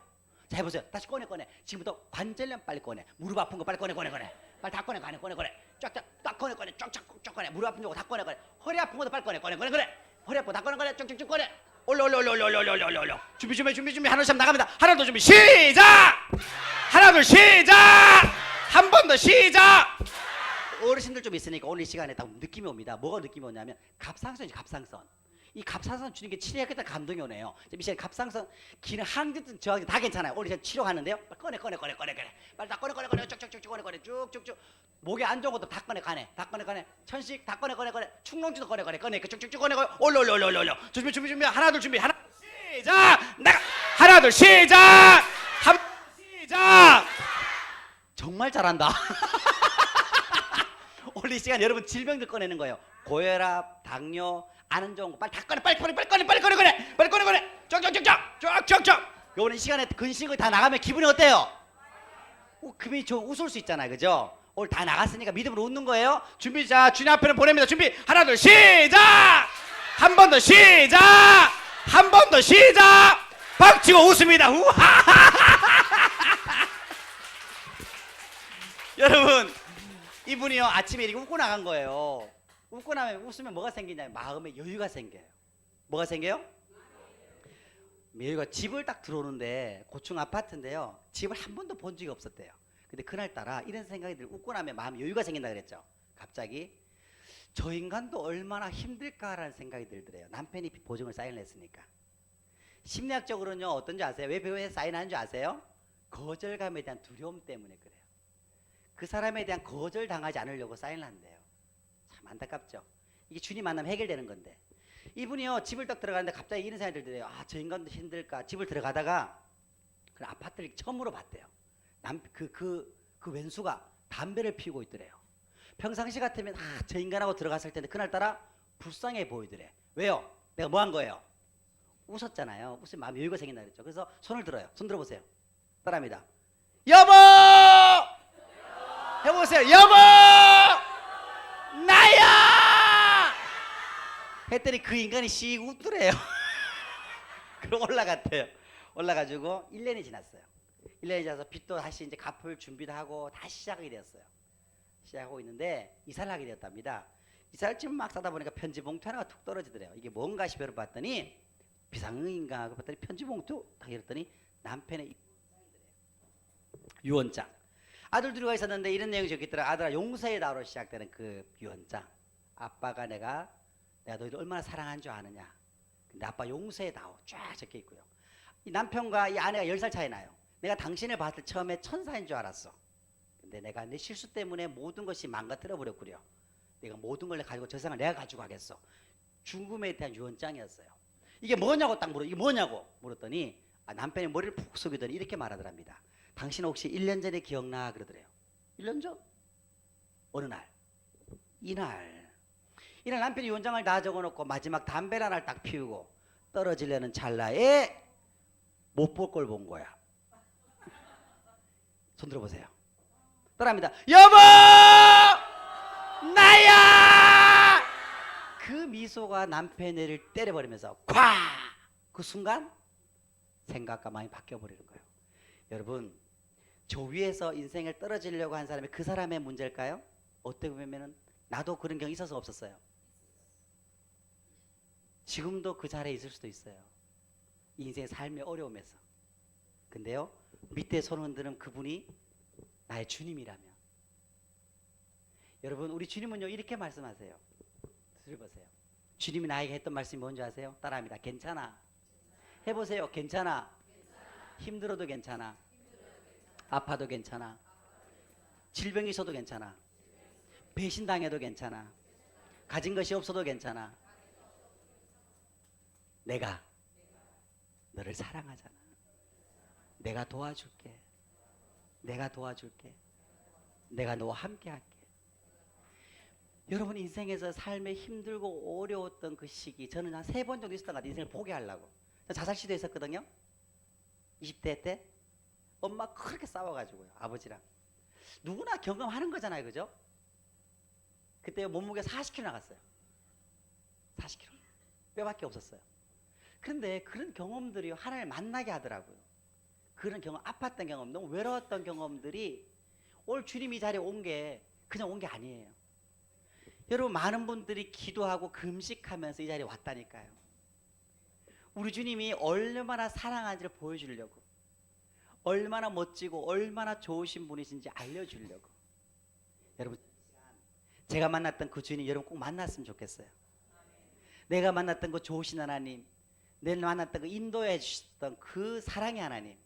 S1: 자 해보세요. 다시 꺼내. 지금부터 관절염 빨리 꺼내. 무릎 아픈 거 빨리 꺼내. 빨리 다 꺼내. 쫙쫙 꺼내. 쫙쫙 꺼내. 무릎 아픈 거 다 꺼내. 허리 아픈 것도 빨리 꺼내. 허리 아픈 거 다 꺼내. 쭉쭉쭉 꺼내. 올려. 준비. 하나 둘 나갑니다. 하나 더 준비 시작. 하나 둘 시작. 한 번 더 시작. 어르신들 좀 있으니까 오늘 이 시간에 딱 느낌이 옵니다. 뭐가 느낌이 오냐면 갑상선이지. 갑상선. 이 갑상선 주님께 치료하겠다 감동이 오네요. 이 시간에 갑상선 기능 항진증 저항 다 괜찮아요. 오늘 이제 치료하는데요. 꺼내. 빨리 다 꺼내. 쭉쭉쭉. 목에 안 좋은 것도 다 꺼내. 천식 다 꺼내. 축농지도 꺼내. 쭉쭉쭉 꺼내. 올려. 준비. 하나 둘 준비. 하나 시작. 나가. 하나 둘 시작. 한 시작. 정말 잘한다. 오늘 이 시간 여러분 질병들 꺼내는 거예요. 고혈압, 당뇨, 안 좋은 거 빨리 다 꺼내. 빨리 꺼내. 쫙. 오늘 이 시간에 근심이 다 나가면 기분이 어때요? 기분이 좀 웃을 수 있잖아요, 그죠? 오늘 다 나갔으니까 믿음으로 웃는 거예요. 준비. 자 주님 앞에는 보냅니다. 준비. 하나 둘 시작. 한 번 더 시작. 박치고 웃습니다. 여러분. 이분이요 아침에 이렇게 웃고 나간 거예요. 웃고 나면 웃으면 뭐가 생기냐면 마음에 여유가 생겨요. 뭐가 생겨요? 여유가. 집을 딱 들어오는데 고층 아파트인데요. 집을 한 번도 본 적이 없었대요. 근데 그날따라 이런 생각이 들고 웃고 나면 마음에 여유가 생긴다 그랬죠. 갑자기 저 인간도 얼마나 힘들까라는 생각이 들더래요. 남편이 보증을 사인을 했으니까. 심리학적으로는요 어떤지 아세요? 왜 배우에 사인하는 줄 아세요? 거절감에 대한 두려움 때문에 그래요. 그 사람에 대한 거절당하지 않으려고 사인을 한대요. 참 안타깝죠. 이게 주님 만나면 해결되는 건데. 이분이요 집을 딱 들어가는데 갑자기 이런 생각이 들더래요. 아 저 인간도 힘들까. 집을 들어가다가 그 아파트를 처음으로 봤대요. 그 왼수가 담배를 피우고 있더래요. 평상시 같으면 저 인간하고 들어갔을 텐데 그날따라 불쌍해 보이더래. 왜요? 내가 뭐 한 거예요? 웃었잖아요. 웃으면 마음에 여유가 생긴다 그랬죠. 그래서 손을 들어요. 손 들어보세요. 따라합니다. 여보! 해보세요. 여보! 나야! 했더니 그 인간이 씩 웃더래요. 그럼 올라갔대요. 올라가지고 1년이 지났어요. 1년이 지나서 빚도 다시 이제 갚을 준비도 하고 다시 시작이 되었어요. 시작하고 있는데 이사를 하게 되었답니다. 이사를 지금 막 싸다 보니까 편지 봉투 하나가 툭 떨어지더래요. 이게 뭔가 싶어 봤더니 비상인가 하고 봤더니 편지 봉투 딱 열었더니 남편의 유언장. 아들 둘이가 있었는데 이런 내용이 적혀있더라. 아들아 용서의 나로 시작되는 그 유언장. 아빠가 내가 너희들 얼마나 사랑한 줄 아느냐. 근데 아빠 용서의 나오 쫙 적혀있고요. 이 남편과 이 아내가 10살 차이 나요. 내가 당신을 봤을 때 처음에 천사인 줄 알았어. 근데 내가 내 실수 때문에 모든 것이 망가뜨려 버렸구려. 내가 모든 걸 가지고 저 세상을 내가 가지고 가겠어. 죽음에 대한 유언장이었어요. 이게 뭐냐고 딱 물어. 이게 뭐냐고 물었더니 남편이 머리를 푹 숙이더니 이렇게 말하더랍니다. 당신 혹시 1년 전에 기억나? 그러더래요. 1년 전? 어느 날? 이날 남편이 유언장을 다 적어놓고 마지막 담배를 하나를 딱 피우고 떨어지려는 찰나에 못 볼 걸 본 거야. 손 들어보세요. 따라합니다. 여보! 나야! 그 미소가 남편의 뇌를 때려버리면서 콱! 그 순간 생각과 마음이 바뀌어버리는 거예요. 여러분, 저 위에서 인생을 떨어지려고 한 사람이 그 사람의 문제일까요? 어떻게 보면 나도 그런 경우 있어서 없었어요. 지금도 그 자리에 있을 수도 있어요. 인생의 삶의 어려움에서. 근데요, 밑에 손 흔드는 그분이 나의 주님이라면. 여러분, 우리 주님은요 이렇게 말씀하세요. 들어보세요. 주님이 나에게 했던 말씀이 뭔지 아세요? 따라합니다. 괜찮아. 해보세요. 괜찮아. 힘들어도 괜찮아. 아파도 괜찮아. 질병이 있어도 괜찮아. 배신당해도 괜찮아. 가진 것이 없어도 괜찮아. 내가 너를 사랑하잖아. 내가 도와줄게. 내가 도와줄게. 내가 너와 함께 할게. 여러분 인생에서 삶에 힘들고 어려웠던 그 시기, 저는 한 3번 정도 있었던 것 같아요. 인생을 포기하려고. 자살 시도했었거든요. 20대 때 엄마 그렇게 싸워가지고요. 아버지랑. 누구나 경험하는 거잖아요. 그죠? 그때 몸무게 40kg 나갔어요. 40kg. 뼈밖에 없었어요. 그런데 그런 경험들이 하나님을 만나게 하더라고요. 그런 경험, 아팠던 경험, 너무 외로웠던 경험들이 오늘 주님 이 자리에 온 게 그냥 온 게 아니에요. 여러분 많은 분들이 기도하고 금식하면서 이 자리에 왔다니까요. 우리 주님이 얼마나 사랑하는지를 보여주려고, 얼마나 멋지고 얼마나 좋으신 분이신지 알려주려고. 여러분 제가 만났던 그 주님 여러분 꼭 만났으면 좋겠어요. 내가 만났던 그 좋으신 하나님, 내가 만났던 그 인도해 주셨던 그 사랑의 하나님,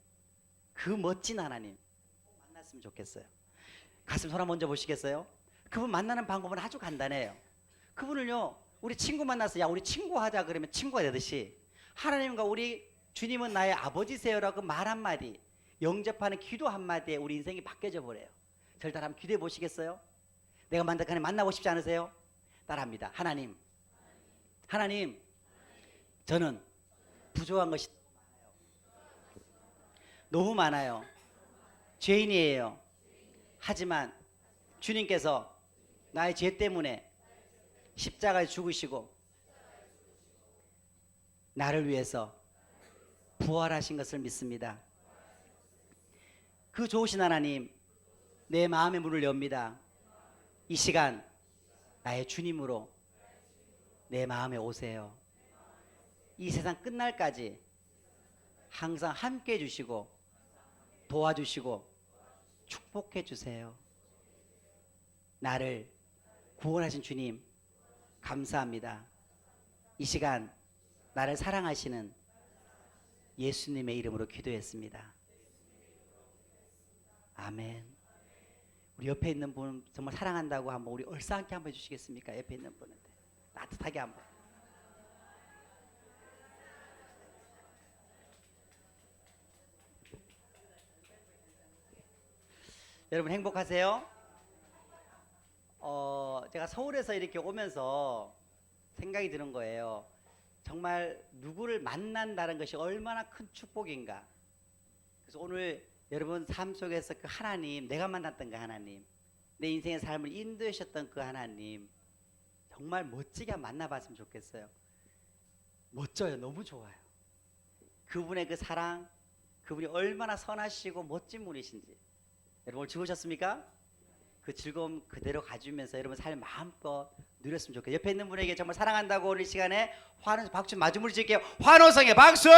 S1: 그 멋진 하나님 꼭 만났으면 좋겠어요. 가슴 손 한번 보시겠어요? 그분 만나는 방법은 아주 간단해요. 그분을요 우리 친구 만나서 야 우리 친구 하자 그러면 친구가 되듯이 하나님과 우리 주님은 나의 아버지세요라고 말 한마디, 영접하는 기도 한마디에 우리 인생이 바뀌어져 버려요. 저를 따라 한번 기도해 보시겠어요? 내가 만난 하나님 만나고 싶지 않으세요? 따라합니다. 하나님 저는 부족한 것이 너무 많아요. 죄인이에요. 하지만 주님께서 나의 죄 때문에 십자가에 죽으시고 나를 위해서 부활하신 것을 믿습니다. 그 좋으신 하나님, 내 마음의 문을 엽니다. 이 시간 나의 주님으로 내 마음에 오세요. 이 세상 끝날까지 항상 함께 해주시고 도와주시고 축복해 주세요. 나를 구원하신 주님 감사합니다. 이 시간 나를 사랑하시는 예수님의 이름으로 기도했습니다. 아멘. 우리 옆에 있는 분 정말 사랑한다고 한번 우리 얼싸안기 한번 해주시겠습니까? 옆에 있는 분한테 따뜻하게 한번. 여러분 행복하세요? 제가 서울에서 이렇게 오면서 생각이 드는 거예요. 정말 누구를 만난다는 것이 얼마나 큰 축복인가. 그래서 오늘 여러분 삶 속에서 그 하나님, 내가 만났던 그 하나님, 내 인생의 삶을 인도해 주셨던 그 하나님 정말 멋지게 만나봤으면 좋겠어요. 멋져요. 너무 좋아요. 그분의 그 사랑, 그분이 얼마나 선하시고 멋진 분이신지 여러분 오늘 즐거우셨습니까? 그 즐거움 그대로 가지면서 여러분 삶 마음껏 누렸으면 좋겠어요. 옆에 있는 분에게 정말 사랑한다고 오늘 시간에 박수 마주물 질게요. 환호성의 박수!